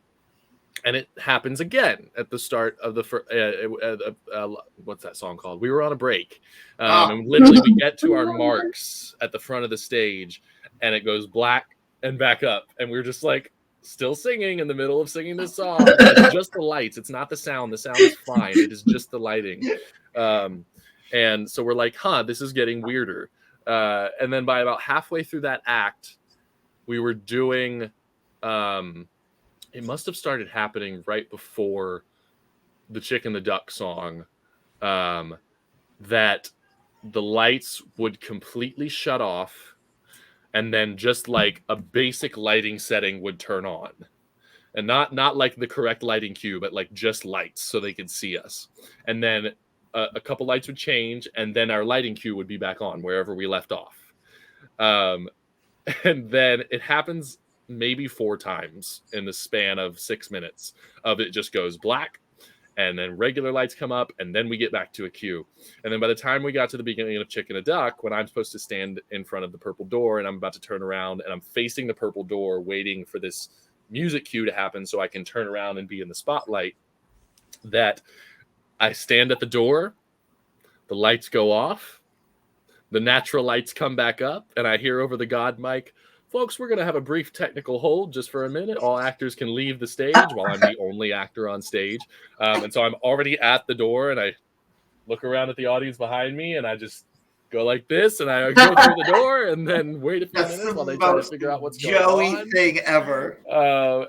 and it happens again at the start of the what's that song called? We were on a break. And literally we get to our marks at the front of the stage, and it goes black and back up. And we're just like, still singing in the middle of singing this song. It's just the lights. It's not the sound. The sound is fine. It is just the lighting. And so we're like, huh, this is getting weirder. And then by about halfway through that act, we were doing, it must have started happening right before the Chicken the Duck song, that the lights would completely shut off. And then just like a basic lighting setting would turn on, and not like the correct lighting cue, but like just lights so they could see us. And then a couple lights would change, and then our lighting cue would be back on wherever we left off. And then it happens maybe 4 times in the span of 6 minutes of it just goes black, and then regular lights come up, and then we get back to a cue. And then by the time we got to the beginning of Chicken a Duck, when I'm supposed to stand in front of the purple door and I'm about to turn around and I'm facing the purple door waiting for this music cue to happen so I can turn around and be in the spotlight, that I stand at the door, the lights go off, the natural lights come back up, and I hear over the God mic, folks, we're going to have a brief technical hold just for a minute. All actors can leave the stage while I'm the only actor on stage. And so I'm already at the door, and I look around at the audience behind me, and I just go like this, and I go through the door, and then wait a few minutes while they try to figure out what's going on. Joey thing ever.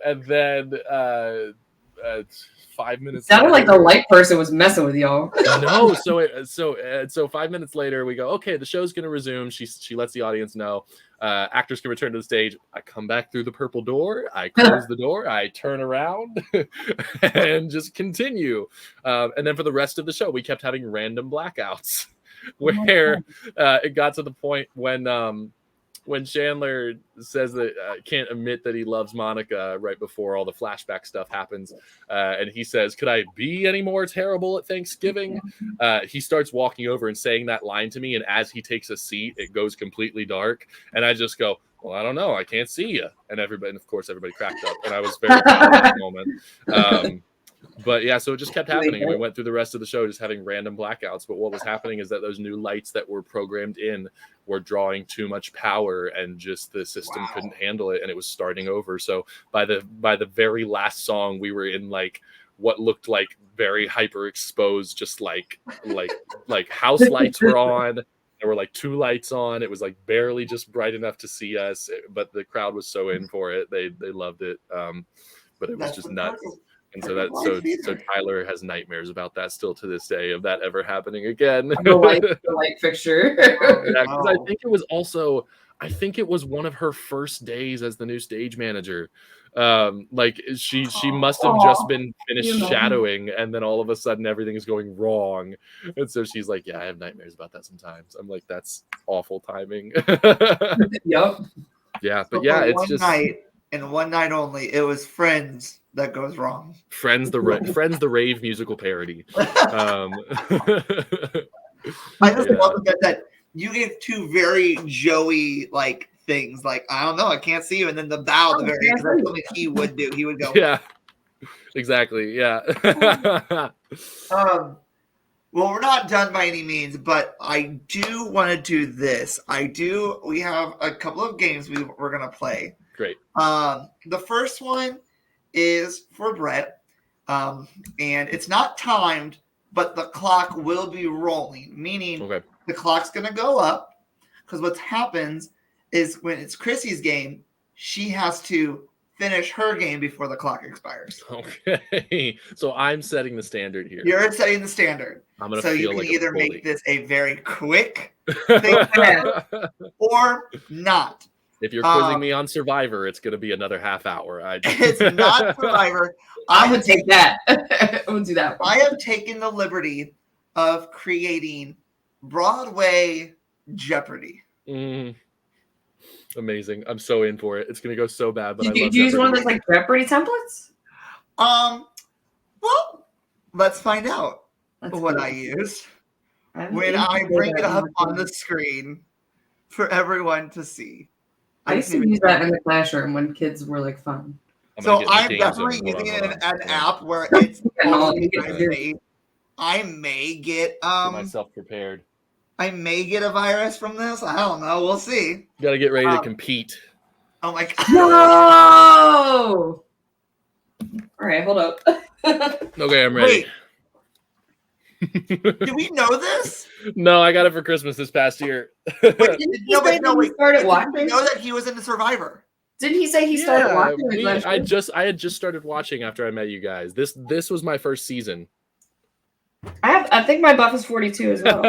And then 5 minutes. Sounded like the light person was messing with y'all. No, so 5 minutes later, we go, okay, the show's going to resume. She lets the audience know. Actors can return to the stage. I come back through the purple door. I close the door. I turn around and just continue. And then for the rest of the show, we kept having random blackouts where it got to the point when Chandler says that can't admit that he loves Monica right before all the flashback stuff happens. And he says, could I be any more terrible at Thanksgiving? He starts walking over and saying that line to me. And as he takes a seat, it goes completely dark. And I just go, well, I don't know. I can't see you. And of course, everybody cracked up. And I was very proud of that moment. But yeah, so it just kept happening. We went through the rest of the show just having random blackouts. But what was happening is that those new lights that were programmed in were drawing too much power, and just the system couldn't handle it, and it was starting over. So by the very last song, we were in like what looked like very hyper exposed, just like house lights were on. There were like 2 lights on. It was like barely just bright enough to see us, but the crowd was so in for it. They loved it. But it was just nuts. And so Tyler has nightmares about that still to this day, of that ever happening again. The light fixture. Yeah, because I think it was one of her first days as the new stage manager. Like she must have just been finished shadowing, and then all of a sudden everything is going wrong. And so she's like, yeah, I have nightmares about that sometimes. I'm like, that's awful timing. Yep. Yeah, but yeah, it's just night, and one night only, it was Friends that goes wrong. Friends the rave musical parody. I just love that you gave 2 very Joey like things. Like, I don't know, I can't see you, and then the bow at the very end. That's something he would do. He would go, yeah, exactly, yeah. Well, we're not done by any means, but I do want to do this. We have a couple of games we're gonna play. Great. The first one is for Brett, and it's not timed, but the clock will be rolling, meaning the clock's going to go up, because what happens is when it's Chrissy's game, she has to finish her game before the clock expires. Okay, so I'm setting the standard here. You're setting the standard. I'm gonna so feel you can like either make this a very quick thing or not. If you're quizzing me on Survivor, it's going to be another half hour. It's not Survivor. I would take that. I would do that. I have taken the liberty of creating Broadway Jeopardy. Amazing. I'm so in for it. It's going to go so bad. But do you use one of those like Jeopardy templates? Well, let's find out what I used. when I bring it up on the screen for everyone to see. I used to use that in the classroom when kids were like fun. So I'm definitely using an app where it's I may get myself prepared. I may get a virus from this. I don't know. We'll see. Got to get ready to compete. Oh my god! No! All right, hold up. Okay, I'm ready. Wait. Do we know this? No, I got it for Christmas this past year. Wait, Didn't he say he started watching? Know that he was in the Survivor. Didn't he say he started watching? I had just started watching after I met you guys. This was my first season. I think my buff is 42 as well.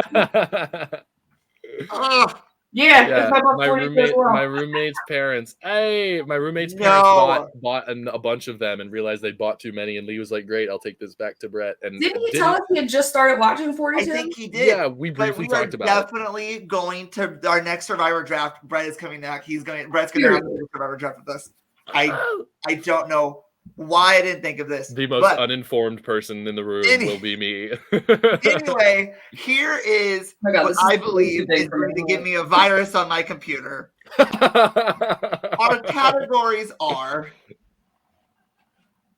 Yeah, my roommate's parents. Hey, my roommate's parents bought a bunch of them and realized they bought too many. And Lee was like, "Great, I'll take this back to Brett." And didn't he tell us he had just started watching 42? I think he did. Yeah, we briefly talked about it. Definitely going to our next Survivor draft. Brett is coming back. Brett's going to have the Survivor draft with us. I don't know why I didn't think of this. The most uninformed person in the room will be me. Anyway, here is what I believe is going to give me a virus on my computer. Our categories are...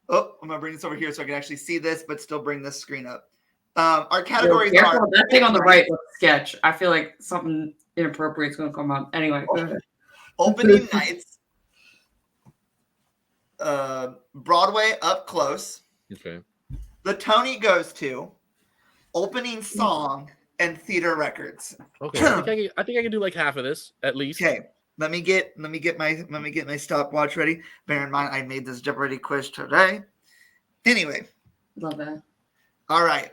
Oh, I'm going to bring this over here so I can actually see this, but still bring this screen up. Our categories are... That thing on the right looks sketch. I feel like something inappropriate is going to come up. Anyway, go ahead. Opening nights. Broadway up close. Okay. The Tony goes to opening song and theater records. Okay. I think I can do like half of this at least. Okay. Let me get my stopwatch ready. Bear in mind I made this Jeopardy quiz today. Anyway. Love that. All right.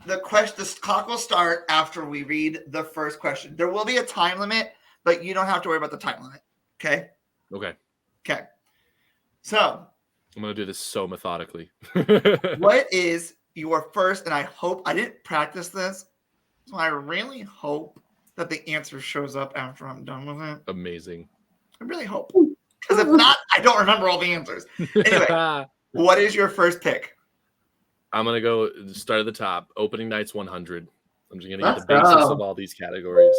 The clock will start after we read the first question. There will be a time limit, but you don't have to worry about the time limit. Okay? Okay. Okay. So, I'm going to do this so methodically. What is your first, and I hope, I didn't practice this, so I really hope that the answer shows up after I'm done with it. Amazing. I really hope. Because if not, I don't remember all the answers. Anyway, what is your first pick? I'm going to go start at the top. Opening nights 100. I'm just going to get the basics of all these categories.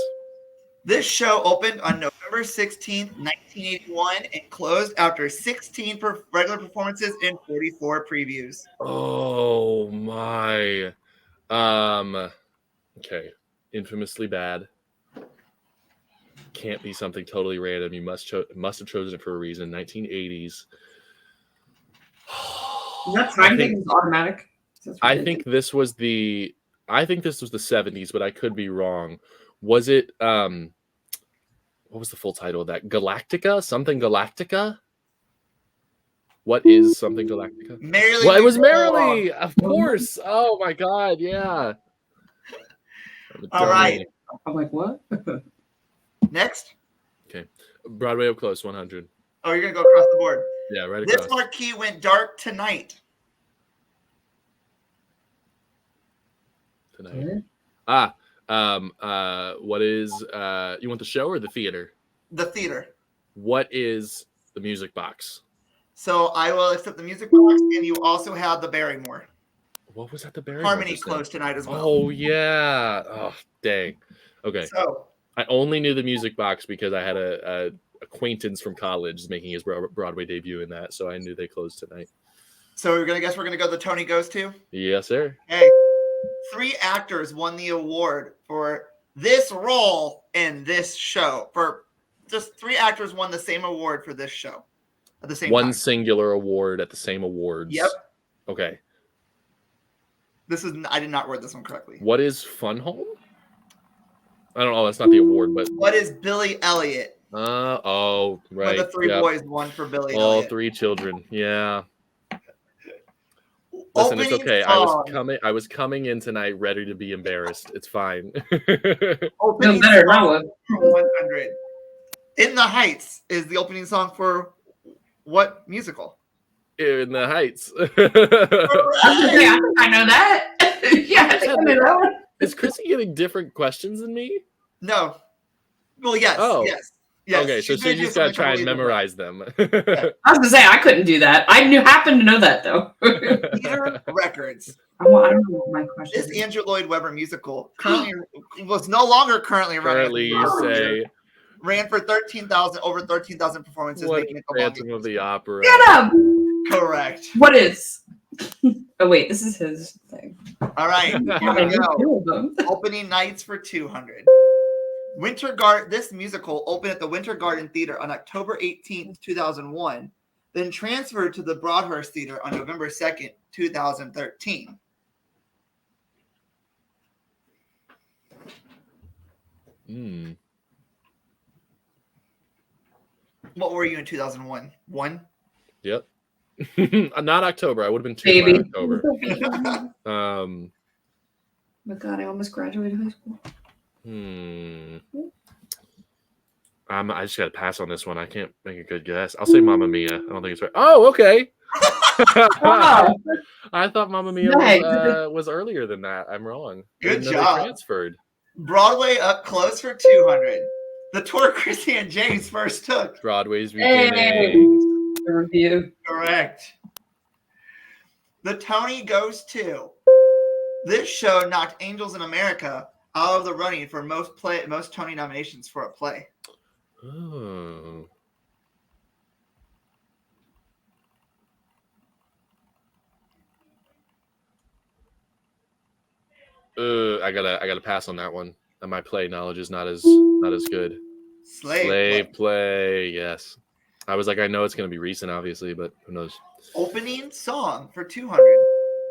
This show opened on November 16th, 1981, and closed after 16 regular performances and 44 previews. Oh my. Okay. Infamously bad. Can't be something totally random. You must have chosen it for a reason. 1980s. Is that time thing automatic? I think this was the 70s, but I could be wrong. Was it what was the full title of that? Galactica? Something Galactica? What is something Galactica? Merrily. Well, it was Merrily, of course. Oh my god, yeah. All right. I'm like, what? Next. Okay. Broadway up close, 100. Oh, you're gonna go across the board. Yeah, right across. This marquee went dark tonight. Tonight. What is you want the show or the theater? The theater. What is the music box? So I will accept the music box, and you also have the Barrymore. What was that? The Barrymore Harmony closed tonight as well. Oh yeah. Oh dang. Okay. So I only knew the music box because I had a acquaintance from college making his Broadway debut in that, so I knew they closed tonight. So we're gonna go the Tony goes to? Yes, sir. Hey. 3 actors won the award for this role in this show. For just 3 actors won the same award for this show at the same time. One singular award at the same awards. Yep. Okay. I did not word this one correctly. What is Fun Home? I don't know. That's not the award, but what is Billy Elliot? Right. One of the 3 boys won for Billy Elliot. All 3 children. Yeah. Listen, it's okay. I was coming in tonight ready to be embarrassed. It's fine. Opening song for 100. In the Heights is the opening song for what musical? In the Heights. I know that. Yeah, I think I know that one. Is Chrissy getting different questions than me? No. Well, yes. Oh. Yes, Okay, so she's gonna you do just gotta something try and completely memorize them. I was gonna say I couldn't do that. I happened to know that though. different. Theater Records. I don't know what my question This is. Andrew Lloyd Webber musical currently was no longer currently running. Currently, you say Ran for over 13,000 performances, what making it the Phantom longest. of the Opera? Get up! Correct. What is? Oh wait, this is his thing. All right, here Yeah, we there's go. two of them. Opening nights for 200. This musical opened at the Winter Garden Theater on October 18th, 2001, then transferred to the Broadhurst Theater on November 2nd, 2013. Hmm. What were you in 2001? One? Yep. Not October. I would have been 2 by Baby. October. Oh my god, I almost graduated high school. I just got to pass on this one. I can't make a good guess. I'll say Mamma Mia. I don't think it's right. Oh, okay. Wow. I thought Mamma Mia Nice. was earlier than that. I'm wrong. I Good didn't know job. They transferred. Broadway Up Close for 200. The tour Chrissy and James first took. Broadway's Hey. beginnings. The review. Correct. The Tony goes to. This show knocked Angels in America out of the running for most Tony nominations for a play. Oh. I gotta pass on that one. My play knowledge is not as good. Slave play. Yes. I was like, I know it's gonna be recent, obviously, but who knows? Opening song for 200.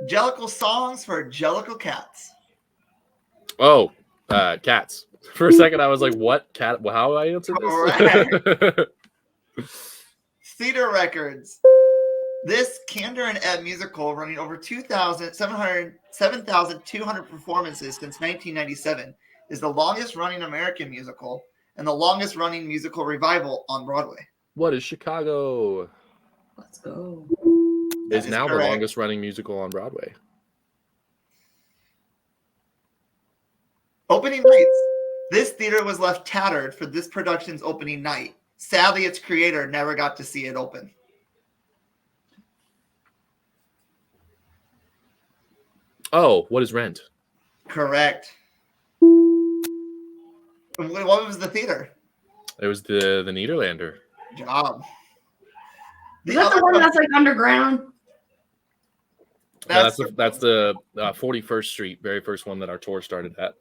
Jellicle songs for Jellicle Cats. Oh, cats. For a second, I was like, "What cat? How do I answer this?" Theater Records. This Candor and Ebb musical, running over 7,200 performances since 1997, is the longest running American musical and the longest running musical revival on Broadway. What is Chicago? Let's go. That Is is now correct. the longest running musical on Broadway. Opening nights. This theater was left tattered for this production's opening night. Sadly, its creator never got to see it open. Oh, what is Rent? Correct. What was the theater? It was the Nederlander. Job. Is that the one that's like underground? That's the 41st Street, very first one that our tour started at.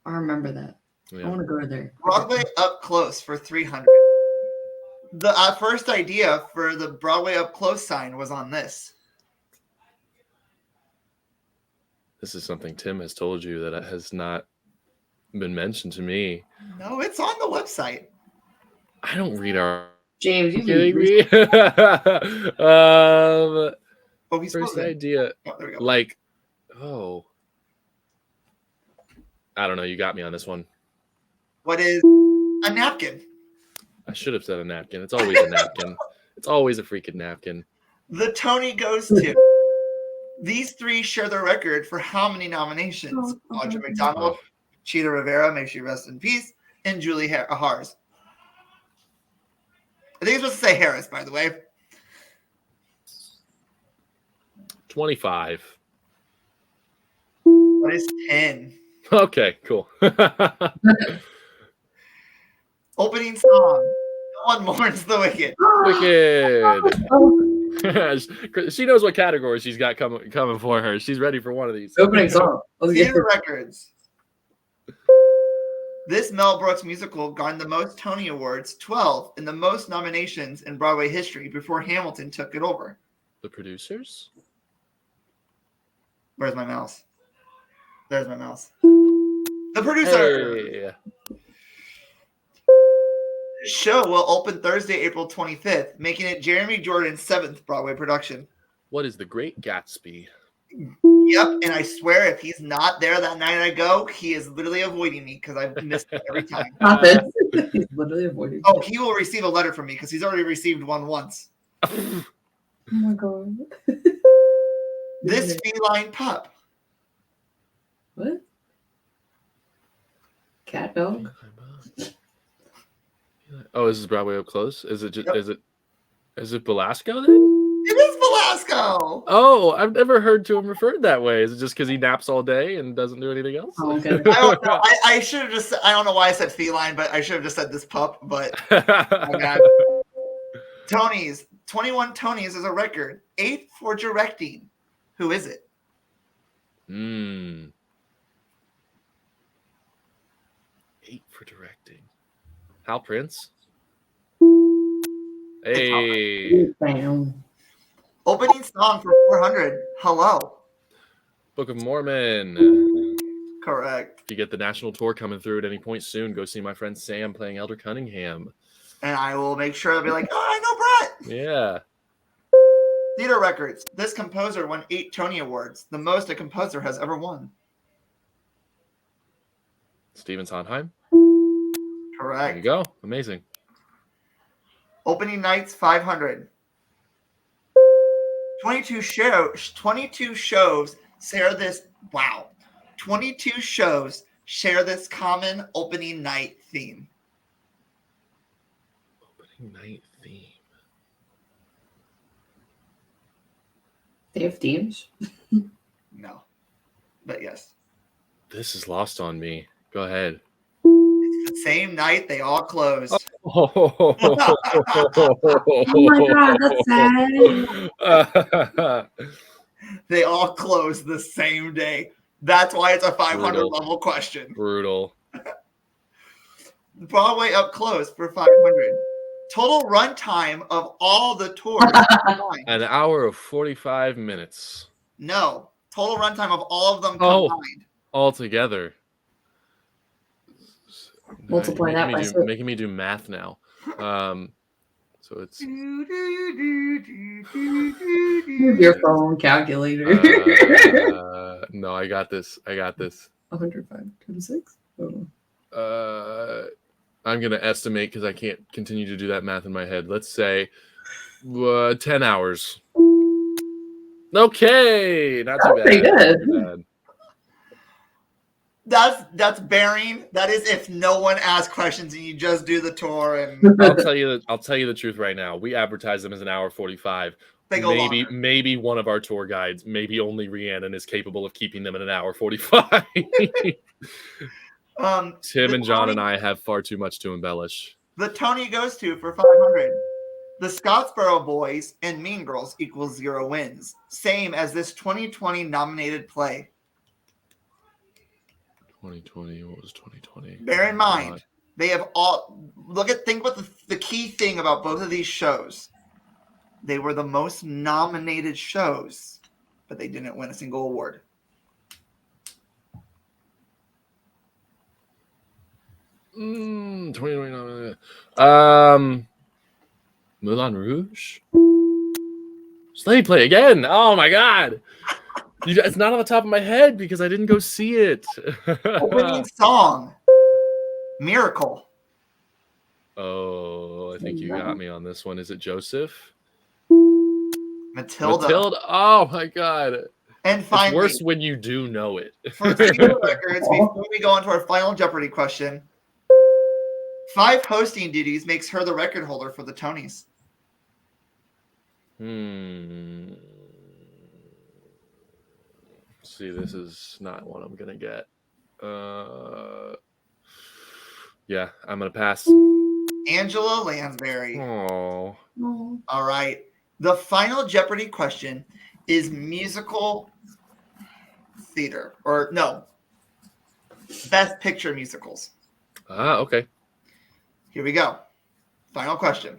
I remember that. Yeah. I want to go there. Broadway Up Close for 300. The first idea for the Broadway Up Close sign was on this. This is something Tim has told you that has not been mentioned to me. No, it's on the website. I don't read our. James, you Kidding me? Oh, he's First frozen. idea, Oh, there we go. like, I don't know. You got me on this one. What is a napkin? I should have said a napkin. It's always a napkin. It's always a freaking napkin. The Tony goes to. These three share the record for how many nominations? Audra McDonald, Cheetah Rivera, may she rest in peace, and Julie Hars. I think it's supposed to say Harris, by the way. 25. What is 10? Okay, cool. Opening song. No one mourns the wicked. Wicked. She knows what category she's got coming for her. She's ready for one of these. Opening song. Theater Records. This Mel Brooks musical garnered the most Tony Awards, 12, and the most nominations in Broadway history before Hamilton took it over. The producers? Where's my mouse? There's my mouse. The producer. Hey. This show will open Thursday, April 25th, making it Jeremy Jordan's 7th Broadway production. What is The Great Gatsby? Yep, and I swear if he's not there that night I go, he is literally avoiding me because I've missed it every time. Not this. He's literally avoiding. Oh, he will receive a letter from me because he's already received one once. Oh my god. This feline pup. What? Cat dog? Oh, is this Broadway up close? Is it just Yep. is it Belasco then? It is Velasco. Oh, I've never heard to him referred that way. Is it just because he naps all day and doesn't do anything else? Oh, okay. I don't know. I should have just. I don't know why I said feline, but I should have just said this pup. But my bad. Tonys, 21 Tonys is a record. 8 for directing. Who is it? 8 for directing. Hal Prince. Hey, Bam. Opening song for 400. Hello. Book of Mormon. Correct. If you get the national tour coming through at any point soon, go see my friend Sam playing Elder Cunningham. And I will make sure I'll be like, oh, I know Brett. Yeah. Theater records. This composer won 8 Tony Awards, the most a composer has ever won. Stephen Sondheim. There Correct. you go. Amazing. Opening nights 500. 22 shows share this. Wow. 22 shows share this common opening night theme. Opening night theme. They have themes. No. But yes. This is lost on me. Go ahead. It's the same night they all closed. Oh my God, that's sad. They all closed the same day. That's why it's a 500 Brutal. level question. Brutal. Broadway up close for 500. Total runtime of all the tours. combined. An hour of 45 minutes No. Total runtime of all of them Oh. combined. altogether. Multiply that by 6. Making me do math now. So it's Your phone calculator. no, I got this. 105 to 6. Oh. I'm gonna estimate because I can't continue to do that math in my head. Let's say 10 hours. Okay, not too bad. Pretty good. Not too bad. That's bearing. That is if no one asks questions and you just do the tour and I'll tell you the truth right now. We advertise them as an hour 45. they go longer. Maybe one of our tour guides, maybe only Rhiannon, is capable of keeping them in an hour 45. Tim and John and I have far too much to embellish. The Tony goes to for 500. The Scottsboro Boys and Mean Girls equals 0 wins. Same as this 2020 nominated play. 2020, what was 2020? Bear in mind, they have all think about the key thing about both of these shows. They were the most nominated shows, but they didn't win a single award. 2020. Moulin Rouge? Slave Play again. Oh my god. It's not on the top of my head because I didn't go see it. Opening song, Miracle. Oh, I think you got me on this one. Is it Joseph? Matilda. Oh my god. And It's finally, worse when you do know it. for theater records, before we go into our final Jeopardy question, 5 hosting duties makes her the record holder for the Tonys. See, this is not what I'm gonna get. Yeah, I'm gonna pass. Angela Lansbury. Oh, All right. The final Jeopardy question is musical theater. Or no. Best Picture musicals. okay. Here we go. Final question.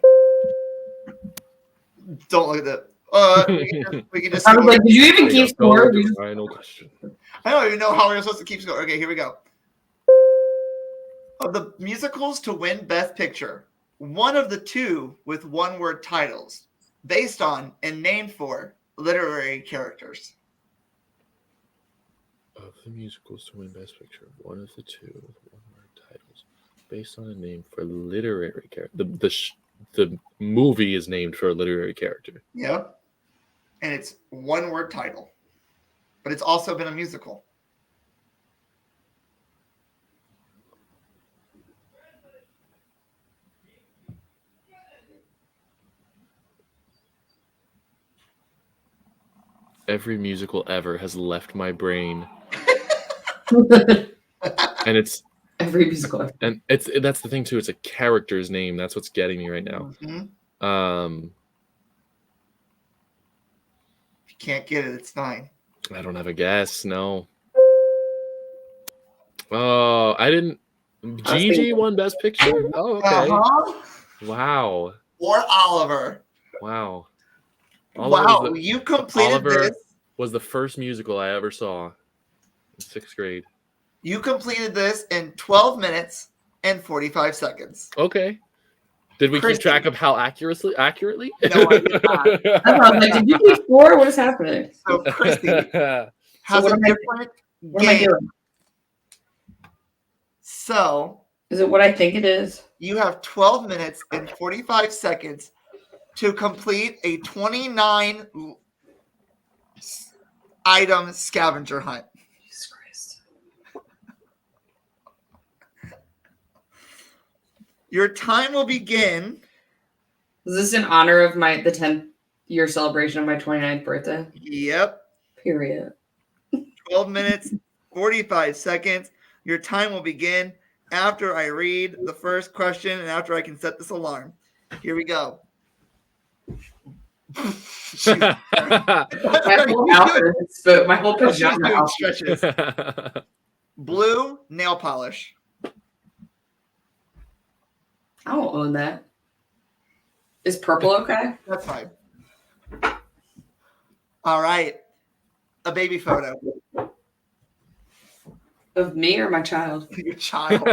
Don't look at that. We can just I was like, did you even keep score? Final question. I don't even know how we're supposed to keep score. Okay, here we go. Of the musicals to win Best Picture, one of the 2 with one-word titles, based on and named for literary characters. Of the musicals to win Best Picture, one of the 2 with one-word titles, based on a name for literary character. The movie is named for a literary character. Yep. And it's one-word title. But it's also been a musical. Every musical ever has left my brain, Every and it's musical. that's the thing too. It's a character's name. That's what's getting me right now. Mhm. If you can't get it, it's fine. I don't have a guess. No. Oh, I didn't. Gigi won Best Picture. Oh, okay. Uh-huh. Wow. Or Oliver. Wow. Wow, you completed Oliver this. was the first musical I ever saw in 6th grade. You completed this in 12 minutes and 45 seconds. Okay. Did we Christy. keep track of how accurately? No, I did not. I was like, did you do 4? What is happening? So Christy has what a am I different What am I game. doing? So Is it what I think it is? you have 12 minutes and 45 seconds to complete a 29 item scavenger hunt. Jesus Christ. Your time will begin. Is this in honor of the 10th year celebration of my 29th birthday? Yep. Period. 12 minutes, 45 seconds. Your time will begin after I read the first question and after I can set this alarm. Here we go. My whole outfit, my whole She's pajama doing outfit. stretches. Blue nail polish. I don't own that. Is purple okay? That's fine. All right. A baby photo. Of me or my child? Your child.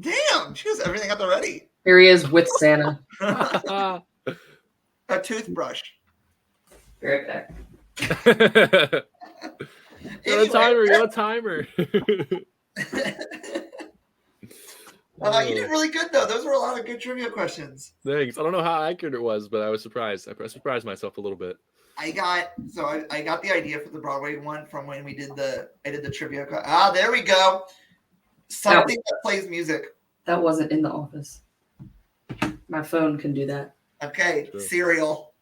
Damn, she has everything at the ready. Here he is with Santa. A toothbrush. Be right back. Got a timer. Got a timer. You did really good though. Those were a lot of good trivia questions. Thanks. I don't know how accurate it was, but I was surprised. I surprised myself a little bit. I got the idea for the Broadway one from when I did the trivia. There we go. Something that plays music. That wasn't in the office. My phone can do that. Okay, Sure. cereal.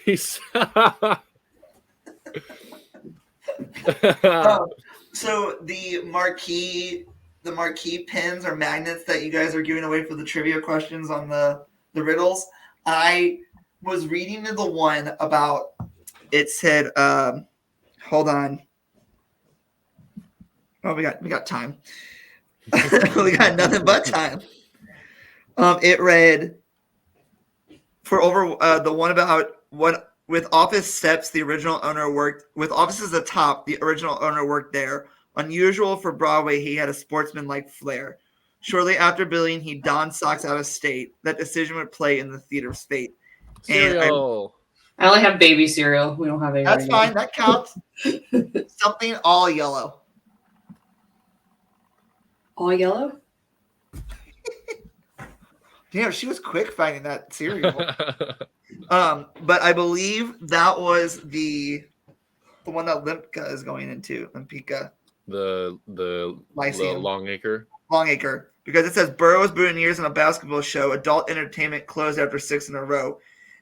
He's So the marquee pins or magnets that you guys are giving away for the trivia questions on the riddles. I was reading the one about it said hold on. Oh, we got time. We got nothing but time. It read for over the one about what with office steps the original owner worked with offices at the top the original owner worked there. Unusual for Broadway, he had a sportsman-like flair. Shortly after billing, he donned socks out of state. That decision would play in the theater's fate. cereal. I only have baby cereal. We don't have any. That's right fine. That counts. Something all yellow. All yellow? Damn, she was quick finding that cereal. But I believe that was the one that Limpka is going into. Limpika. the Lyceum. Longacre. Longacre. Because it says Burroughs Boutonnieres in a basketball show. Adult entertainment closed after 6 in a row.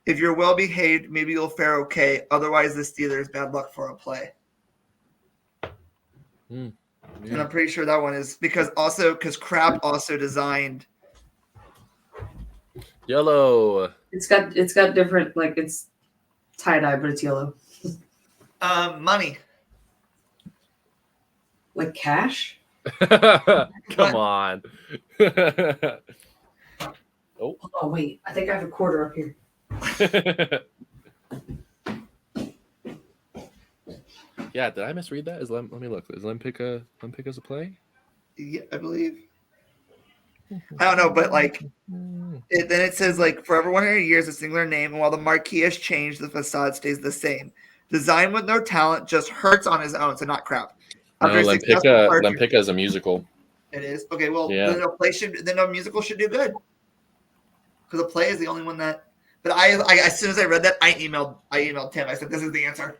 If you're well behaved, maybe you'll fare okay. Otherwise, this theater is bad luck for a play. Yeah. And I'm pretty sure that one is because Crap also designed. Yellow. It's got different, like, it's tie-dye, but it's yellow. Money. Like cash? Come on. Oh. Oh, wait. I think I have a quarter up here. Yeah, did I misread that? Let me look. Is Lempicka's a play? Yeah, I believe. I don't know, but like, then it says like for every 100 years, a singular name, and while the marquee has changed, the facade stays the same. Design with no talent, just hurts on his own, so not crap. No, After a successful party- Lempicka is a musical. It is okay. Well, Yeah. then a musical should do good because a play is the only one that. But I as soon as I read that, I emailed Tim. I said, "This is the answer."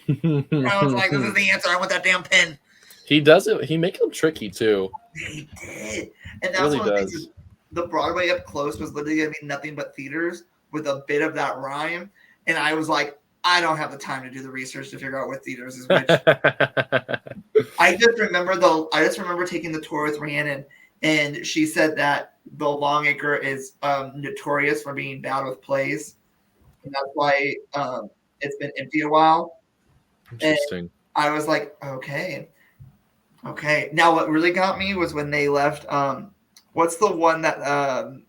I was like, "This is the answer. I want that damn pin." He does it. He makes them tricky too. They did, and that's really one of the things. does. The Broadway up close was literally gonna be nothing but theaters with a bit of that rhyme, and I was like, I don't have the time to do the research to figure out what theaters is which. I just remember taking the tour with Rhiannon, and she said that the Longacre is notorious for being bad with plays, and that's why it's been empty a while. Interesting. And I was like, okay. Now, what really got me was when they left. What's the one that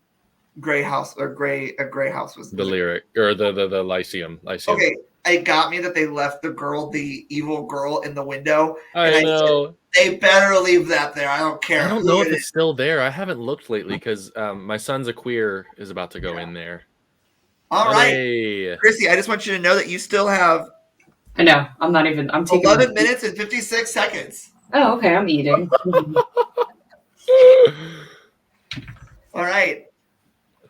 Gray House was The lyric or the Lyceum. Okay, it got me that they left the evil girl in the window. I know. Said, they better leave that there. I don't care. I don't know if it's still there. I haven't looked lately because my son's a queer is about to go in there. All right, Chrissy, I just want you to know that you still have. I know. I'm taking 11 minutes and 56 seconds. Oh, okay. I'm eating. All right.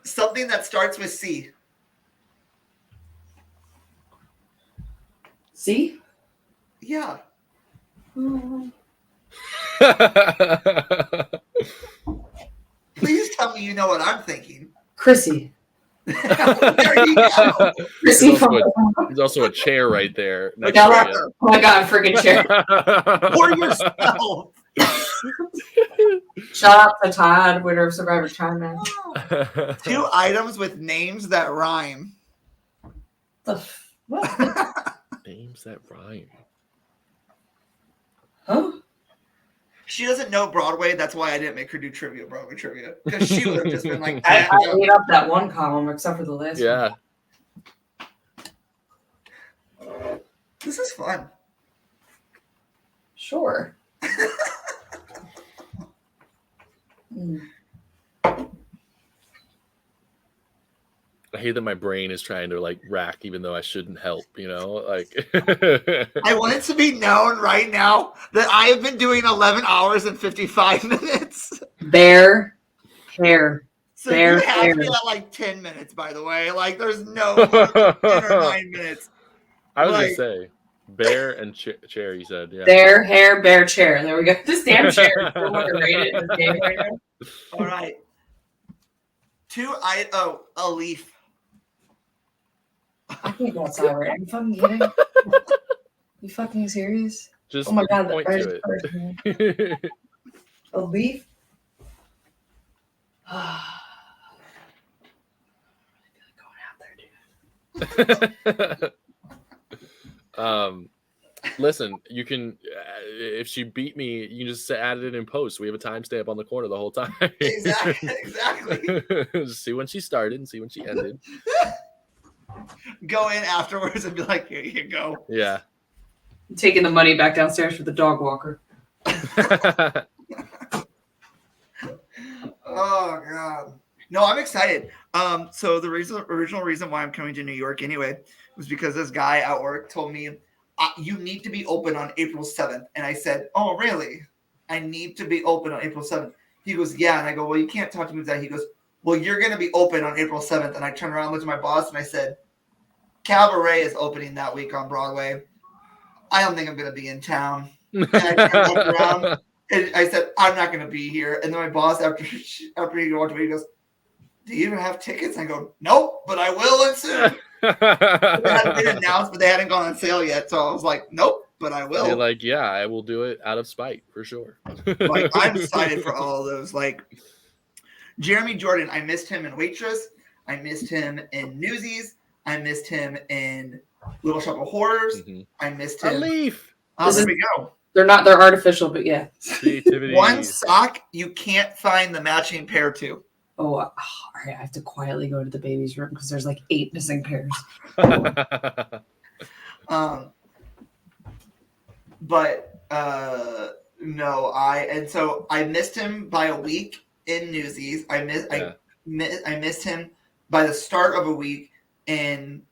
Something that starts with C. C? Yeah. Please tell me you know what I'm thinking. Chrissy. There you go. Chrissy There's also a chair right there. Oh my god, freaking chair. For yourself. Shout out to Todd, winner of Survivor China. 2 items with names that rhyme. What? Names that rhyme. Huh? She doesn't know Broadway. That's why I didn't make her do Broadway trivia. Because she would have just been like, I ate up that one column except for the last one. This is fun. Sure. I hate that my brain is trying to like rack even though I shouldn't help, like I want it to be known right now that I have been doing 11 hours and 55 minutes. Bear hair. So you have me at like 10 minutes, by the way. Like there's no 10 or 9 minutes. I was gonna say bear and chair, you said. Yeah. Bear hair, bear chair. There we go. This damn chair is so underrated in this game right now. All right. A leaf. I can't go outside right now. You fucking kidding? You fucking serious? Just oh my god, point to it. A leaf? Listen, you can if she beat me, you can just add it in post. We have a timestamp on the corner the whole time. Exactly. Just see when she started and see when she ended. Go in afterwards and be like, here you go. Yeah. I'm taking the money back downstairs for the dog walker. Oh god. No, I'm excited. So the original reason why I'm coming to New York anyway was because this guy at work told me you need to be open on April 7th. And I said, oh, really? I need to be open on April 7th. He goes, yeah. And I go, well, you can't talk to me that. He goes, well, you're going to be open on April 7th. And I turned around and looked at my boss and I said, Cabaret is opening that week on Broadway. I don't think I'm going to be in town. And I turned back around and I said, I'm not going to be here. And then my boss, after he walked away, he goes, do you even have tickets? I go, nope, but I will soon. They hadn't been announced, but they hadn't gone on sale yet. So I was like, nope, but I will. You're like, yeah, I will do it out of spite for sure. Like, I'm excited for all of those. Like Jeremy Jordan, I missed him in Waitress. I missed him in Newsies. I missed him in Little Shop of Horrors. Mm-hmm. I missed him. A leaf. Oh, there we go. They're artificial, but yeah. Creativity. One sock you can't find the matching pair to. Oh, all right. I have to quietly go to the baby's room because there's like 8 missing pairs. No, so I missed him by a week in Newsies. I missed him by the start of a week in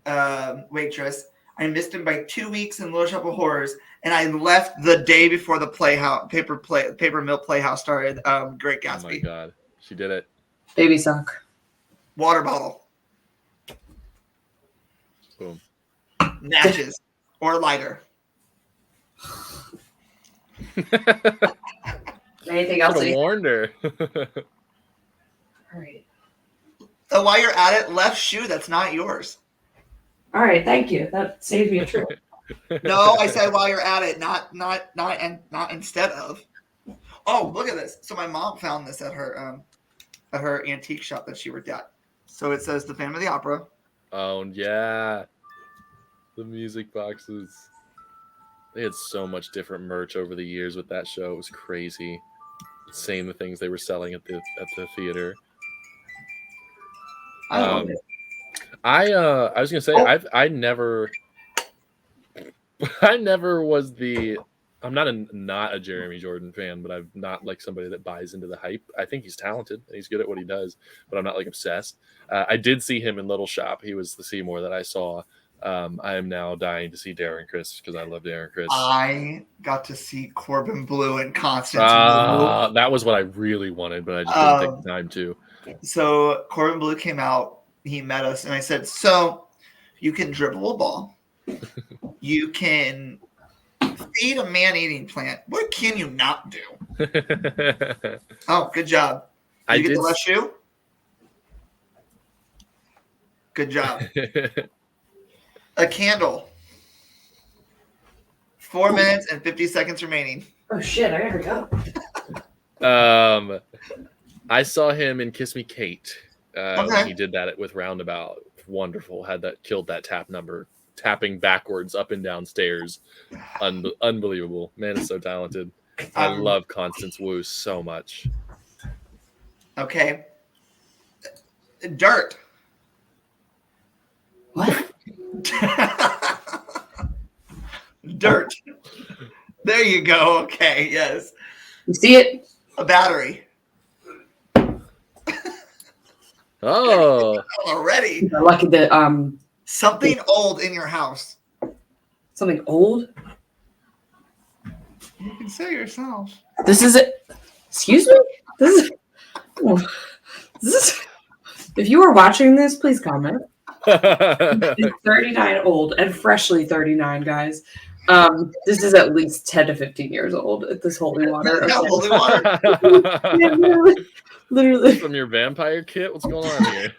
Waitress. I missed him by 2 weeks in Little Shop of Horrors, and I left the day before the Paper Mill Playhouse started. Great Gatsby. Oh my god, she did it. Baby sock. Water bottle. Boom. Matches or lighter. Man, Anything else? Should have warned her. All right. So while you're at it, left shoe that's not yours. All right. Thank you. That saves me a trip. No, I said while you're at it, not instead of. Oh, look at this. So my mom found this at her antique shop that she worked at. So it says the Phantom of the Opera. Oh yeah, the music boxes. They had so much different merch over the years with that show. It was crazy. Same the things they were selling at the theater. I was gonna say I never was the. I'm not a Jeremy Jordan fan, but I'm not like somebody that buys into the hype. I think he's talented and he's good at what he does, but I'm not like obsessed. I did see him in Little Shop. He was the Seymour that I saw. I am now dying to see Darren Criss because I love Darren Criss. I got to see Corbin Bleu and Constance Wu. That was what I really wanted, but I just didn't take the time to. So Corbin Bleu came out. He met us, and I said, "So you can dribble a ball. You can feed a man-eating plant. What can you not do?" Oh, good job. Did you get the left shoe? Good job. A candle. 4 minutes and 50 seconds remaining. Oh shit! I gotta go. I saw him in Kiss Me Kate. Okay. When he did that with Roundabout. Wonderful. Killed that tap number. Tapping backwards up and down stairs. Unbelievable. Man is so talented. I love Constance Wu so much. Okay. Dirt. What? Dirt. There you go. Okay. Yes. You see it? A battery. Oh. Already. Lucky that Something old in your house. something old. You can say yourself. This is it. Excuse me. This is. If you are watching this, please comment. It's 39 old and freshly 39, guys. This is at least 10 to 15 years old at this holy water. Yeah, Okay. holy water. Yeah, literally. From your vampire kit? What's going on here?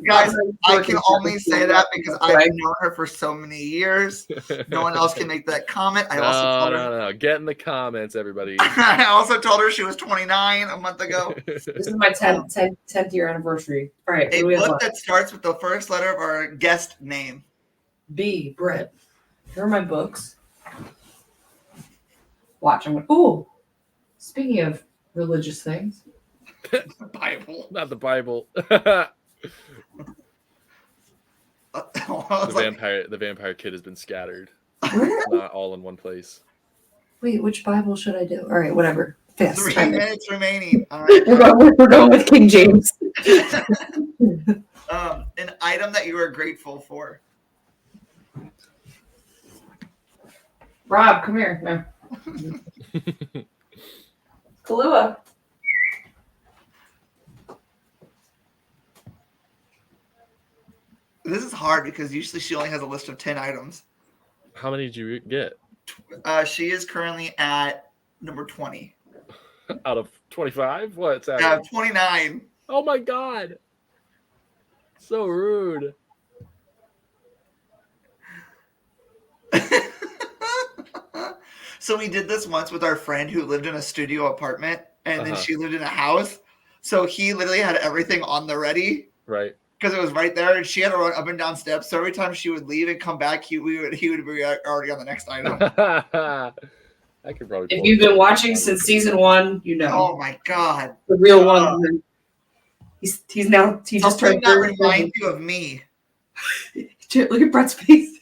Guys, I can only say that because I've known her for so many years. No one else can make that comment. I also told her. No. Get in the comments, everybody. I also told her she was 29 a month ago. This is my 10th year anniversary. All right. A book that starts with the first letter of our guest name. B. Brett. Here are my books. Watch. I'm going. Oh, speaking of religious things. The Bible. Not the Bible. The vampire kid has been scattered. Not all in one place. Wait, which Bible should I do? All right, whatever. Fast. 3 minutes remaining. All right. We're going with King James. An item that you are grateful for. Rob, come here. No. Kahlua. This is hard because usually she only has a list of 10 items. How many did you get? She is currently at number 20. Out of 25? What's that? 29. Oh my god. So rude. So we did this once with our friend who lived in a studio apartment and then she lived in a house. So he literally had everything on the ready. Right. Because it was right there and she had to run up and down steps. So every time she would leave and come back, he would be already on the next item. I could probably. If you've been watching since season 1, you know. Oh my god. The real one. He's just something turned that reminds you of me. Look at Brett's face.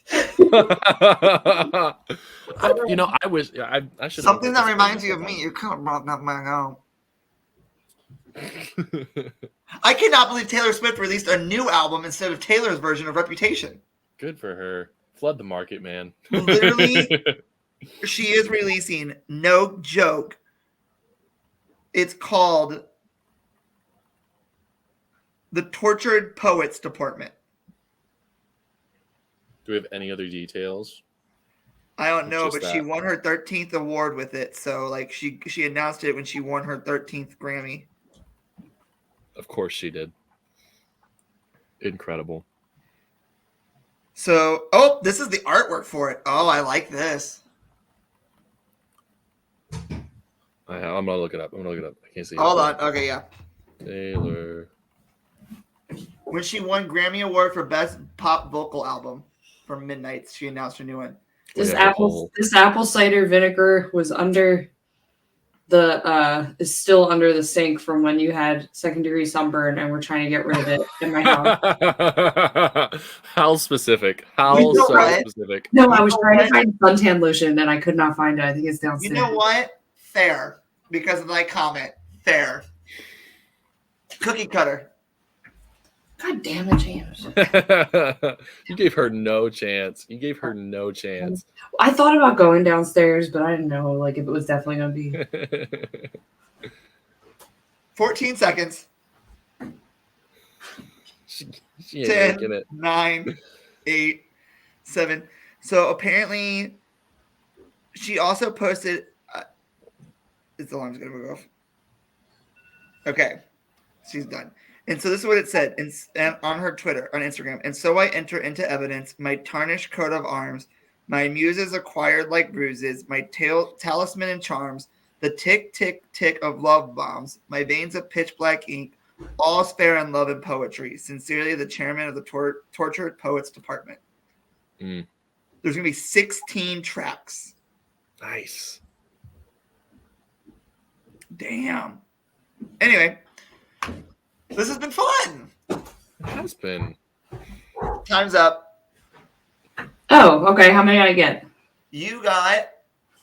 I wish I should. Something that reminds you of me. You could have brought that back out. I cannot believe Taylor Swift released a new album instead of Taylor's version of Reputation. Good for her. Flood the market, man. Literally, she is releasing, no joke. It's called The Tortured Poets Department. Do we have any other details? I don't know, Just but she that. won her 13th award with it. So like she announced it when she won her 13th Grammy. Of course she did. Incredible. So, oh, this is the artwork for it. Oh, I like this. I'm gonna look it up. I can't see. Hold it. on. Okay, yeah. Taylor. When she won Grammy Award for Best Pop Vocal Album from Midnight, she announced her new one. This Yeah, apple cider vinegar was under is still under the sink from when you had second-degree sunburn and we're trying to get rid of it in my house. How specific? How You know so what? specific? No, I was trying to find suntan lotion and I could not find it. I think it's downstairs. You know what? Fair. Because of my comment. Fair. Cookie cutter. God damn it, James. You gave her no chance. I thought about going downstairs, but I didn't know like if it was definitely going to be. 14 seconds. she ain't 10, making it. 9, 8, 7. So apparently, she also posted. The alarm's going to move off. Okay. She's done. And so this is what it said on her Twitter, on Instagram. And so I enter into evidence my tarnished coat of arms, my muses acquired like bruises, my talisman and charms, the tick, tick, tick of love bombs, my veins of pitch black ink, all's fair in love and poetry. Sincerely, the chairman of the Tortured Poets Department. Mm. There's going to be 16 tracks. Nice. Damn. Anyway. This has been fun. It has been. Time's up. Oh, okay. How many did I get? You got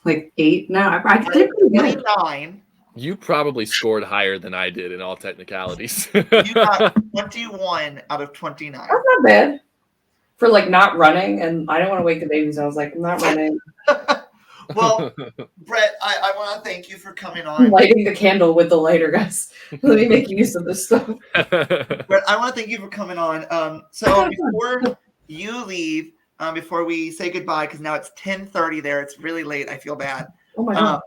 Like 8? No, I did pretty good. 29. You probably scored higher than I did in all technicalities. You got 21 out of 29. That's not bad. For like not running, and I don't want to wake the babies. I was like, I'm not running. Well, Brett, I want to thank you for coming on. Lighting the candle with the lighter, guys. Let me make use of this stuff. Brett, I want to thank you for coming on. So before you leave, before we say goodbye, because now it's 10:30 there. It's really late. I feel bad. Oh my god.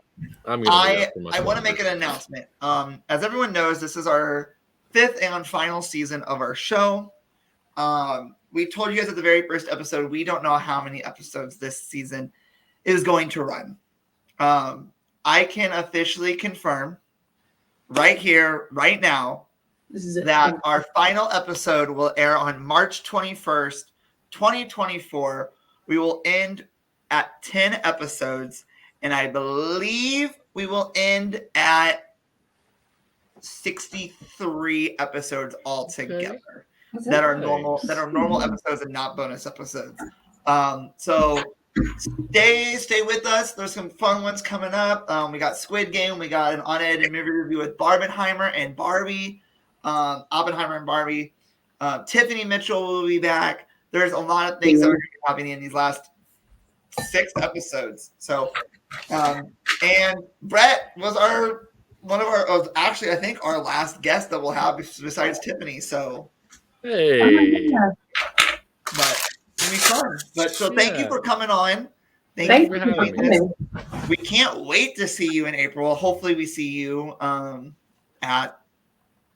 I want to make an announcement. As everyone knows, this is our 5th and final season of our show. We told you guys at the very first episode, we don't know how many episodes this season is going to run. I can officially confirm right here, right now, that our final episode will air on March 21st, 2024. We will end at 10 episodes, and I believe we will end at 63 episodes altogether. Okay. That are normal episodes and not bonus episodes. So stay with us. There's some fun ones coming up. We got Squid Game. We got an unedited movie review with Barbenheimer and Barbie. Oppenheimer and Barbie. Tiffany Mitchell will be back. There's a lot of things that are happening in these last 6 episodes. So, and Brett was I think our last guest that we'll have besides Tiffany. So, Hey. but it'll be fun. But so thank you for coming on. Thank you you for for doing this. coming. We can't wait to see you in April. Hopefully we see you at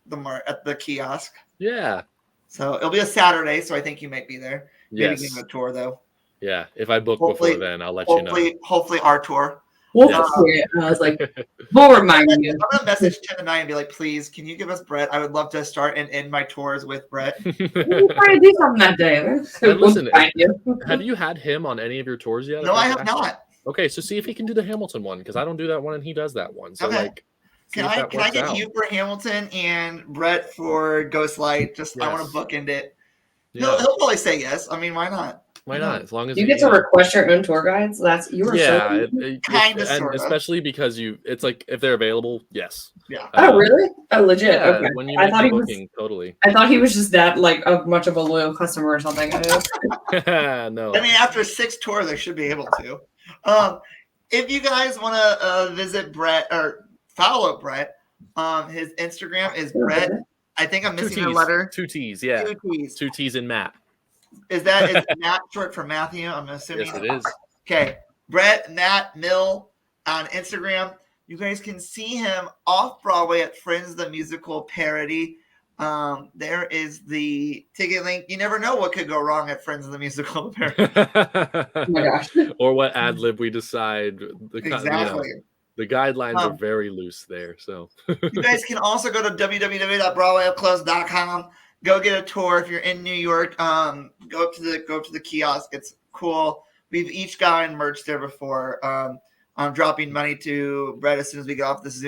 the kiosk. Yeah. So it'll be a Saturday, so I think you might be there. Maybe Yes. giving a tour though. Yeah. If I book before then, I'll let you know. Hopefully our tour. We'll Yes. see it. I was like, we'll remind you. I'm gonna message Tim and I and be like, please, can you give us Brett? I would love to start and end my tours with Brett. We'll try to do something that day. And listen, We'll find you. Have you had him on any of your tours yet? No, I have not. Okay, so see if he can do the Hamilton one, because I don't do that one and he does that one. So Okay. see Can if I that works get out. you for Hamilton and Brett for Ghostlight? Just I want Yes. to bookend it. Yeah. He'll probably say yes. I mean, why not? Why not? As long as You get to request your own tour guides. You are Yeah, so. Kinda, and sorta. especially because it's like if they're available, yes. Yeah. Oh really? Oh legit. Yeah, Okay. when you I make thought the he was. booking, totally. I thought he was just that like much of a loyal customer or something. No. I mean, after 6 tours, I should be able to. If you guys want to visit Brett or follow Brett, his Instagram is Brett. I think I'm missing a letter. 2 T's, yeah. 2 T's. 2 T's in Matt. Is Matt short for Matthew? I'm assuming. Yes, it is. Okay. Brett Matt Mill on Instagram. You guys can see him off Broadway at Friends the Musical Parody. There is the ticket link. You never know what could go wrong at Friends of the Musical Parody. Oh my gosh. Or what ad lib we decide. Exactly. The guidelines are very loose there. So you guys can also go to www.broadwayupclose.com. Go get a tour if you're in New York. Go up to the kiosk. It's cool. We've each gotten merch there before. I'm dropping money to Brett as soon as we get off this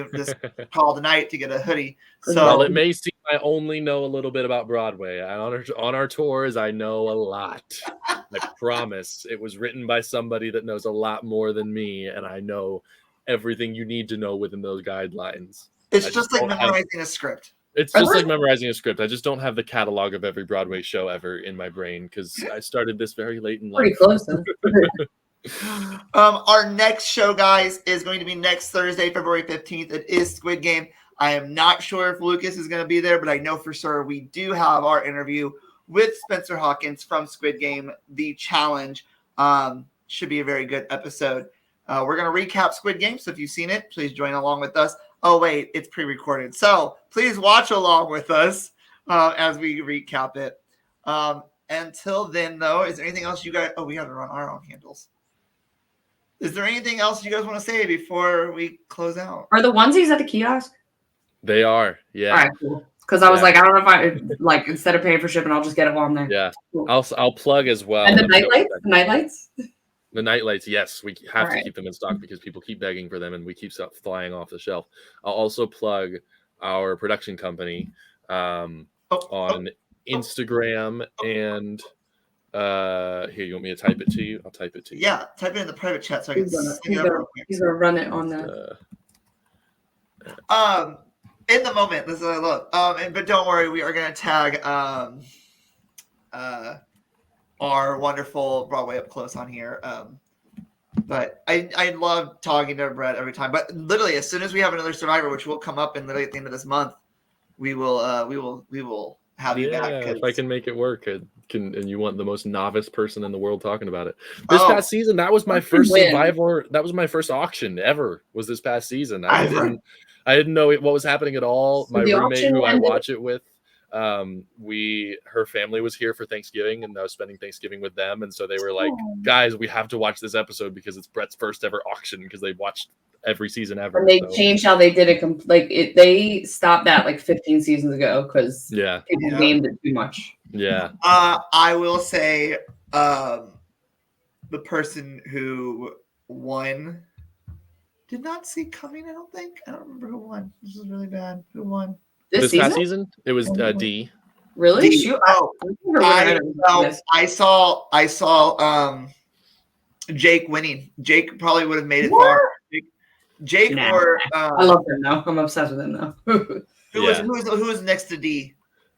call tonight to get a hoodie. So while it may seem I only know a little bit about Broadway, on our tours I know a lot. I promise. It was written by somebody that knows a lot more than me, and I know everything you need to know within those guidelines. It's just like memorizing a script. It's just like memorizing a script. I just don't have the catalog of every Broadway show ever in my brain because I started this very late in life. Pretty close. Our next show, guys, is going to be next Thursday, February 15th. It is Squid Game. I am not sure if Lucas is going to be there, but I know for sure we do have our interview with Spencer Hawkins from Squid Game, The Challenge. Should be a very good episode. We're going to recap Squid Game, so if you've seen it, please join along with us. Oh, wait, it's pre-recorded. So please watch along with us as we recap it. Until then, though, is there anything else you guys... Oh, we got to run our own handles. Is there anything else you guys want to say before we close out? Are the onesies at the kiosk? They are, yeah. All right, cool. Because I was like, I don't know if I like instead of paying for shipping, I'll just get it while I'm there. Yeah, cool. I'll plug as well. And the night lights. The night lights, yes, we have to right. keep them in stock because people keep begging for them, and we keep stuff flying off the shelf. I'll also plug our production company on Instagram and. Here, you want me to type it to you? I'll type it to you. Yeah, type it in the private chat so I can he's gonna run it on the in the moment. This is what I love. But don't worry, we are gonna tag our wonderful Broadway Up Close on here. But I love talking to Brett every time. But literally, as soon as we have another Survivor, which will come up in literally at the end of this month, we will have you back. If I can make it work, and you want the most novice person in the world talking about it. This past season, that was my first Survivor. That was my first auction ever. Was this past season? I didn't know what was happening at all. My roommate, who I watch it with, her family was here for Thanksgiving, and I was spending Thanksgiving with them, and so they were like, "Guys, we have to watch this episode because it's Brett's first ever auction because they watched every season ever." And they changed how they did it. They stopped that like 15 seasons ago because people named it too much. Yeah. I will say the person who won did not see coming, I don't think. I don't remember who won. This is really bad. Who won? This past season? It was D. Really? D. I saw Jake winning. Jake probably would have made it far. Jake or I love him though. I'm obsessed with him though. Who was next to D?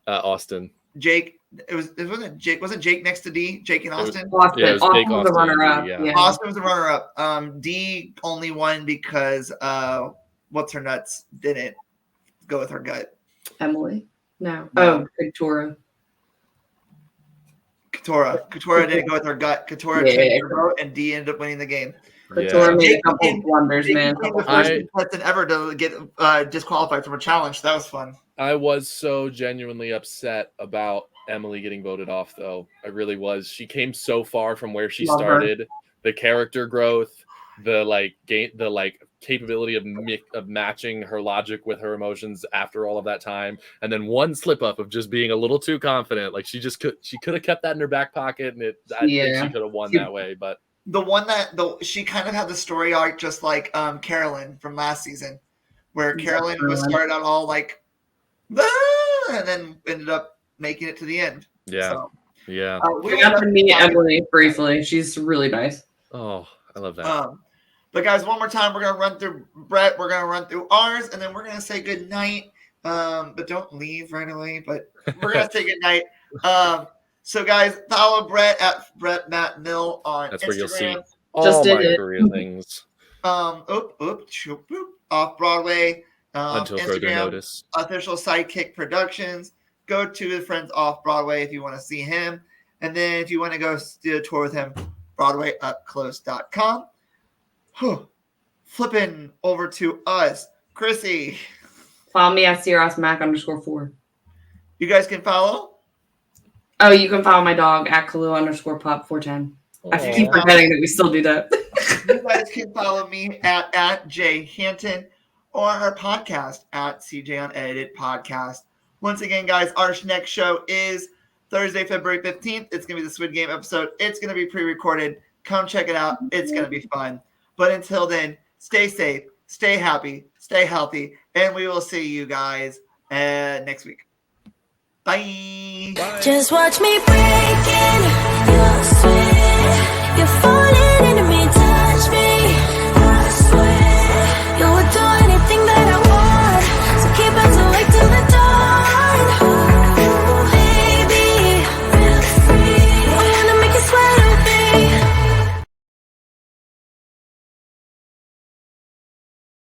Austin. Jake. It wasn't Jake. Wasn't Jake next to D? Jake and Austin. Austin was the runner-up. Yeah. Austin was the runner-up. D only won because what's her nuts didn't go with her gut. Emily. No. Oh, Victoria. Katora didn't go with her gut. Katora changed her vote, and D ended up winning the game. Katora made a couple blunders, man. The first person ever to get disqualified from a challenge. That was fun. I was so genuinely upset about Emily getting voted off, though. I really was. She came so far from where she started. The character growth, the capability of matching her logic with her emotions after all of that time, and then one slip up of just being a little too confident. Like she could have kept that in her back pocket, and I think she could have won that way. But the one she kind of had the story arc just like Carolyn from last season, where Carolyn was started out all like, and then ended up making it to the end. Yeah. So, we got to meet Emily briefly. She's really nice. Oh, I love that. But guys, one more time, we're gonna run through Brett. We're gonna run through ours, and then we're gonna say good night. But don't leave right away. But we're gonna say good night. So guys, follow Brett at Brett Matt Mill on That's Instagram. Where you'll see all my career things. Off Broadway. Until Instagram, further notice. Official Sidekick Productions. Go to his friends off Broadway if you want to see him. And then if you want to go do a tour with him, BroadwayUpClose.com. Flipping over to us, Chrissy. Follow me at @CRSMac_4. You guys can follow. Oh, you can follow my dog at Kalu_pup410. I keep Aw. forgetting that we still do that. You guys can follow me at Jay Hanton or our podcast at CJ Unedited Podcast. Once again, guys, our next show is Thursday, February 15th. It's going to be the Squid Game episode. It's going to be pre-recorded. Come check it out. It's going to be fun. But until then, stay safe, stay happy, stay healthy, and we will see you guys next week. Bye. Bye. Just watch me break in. You're sweet. You're falling.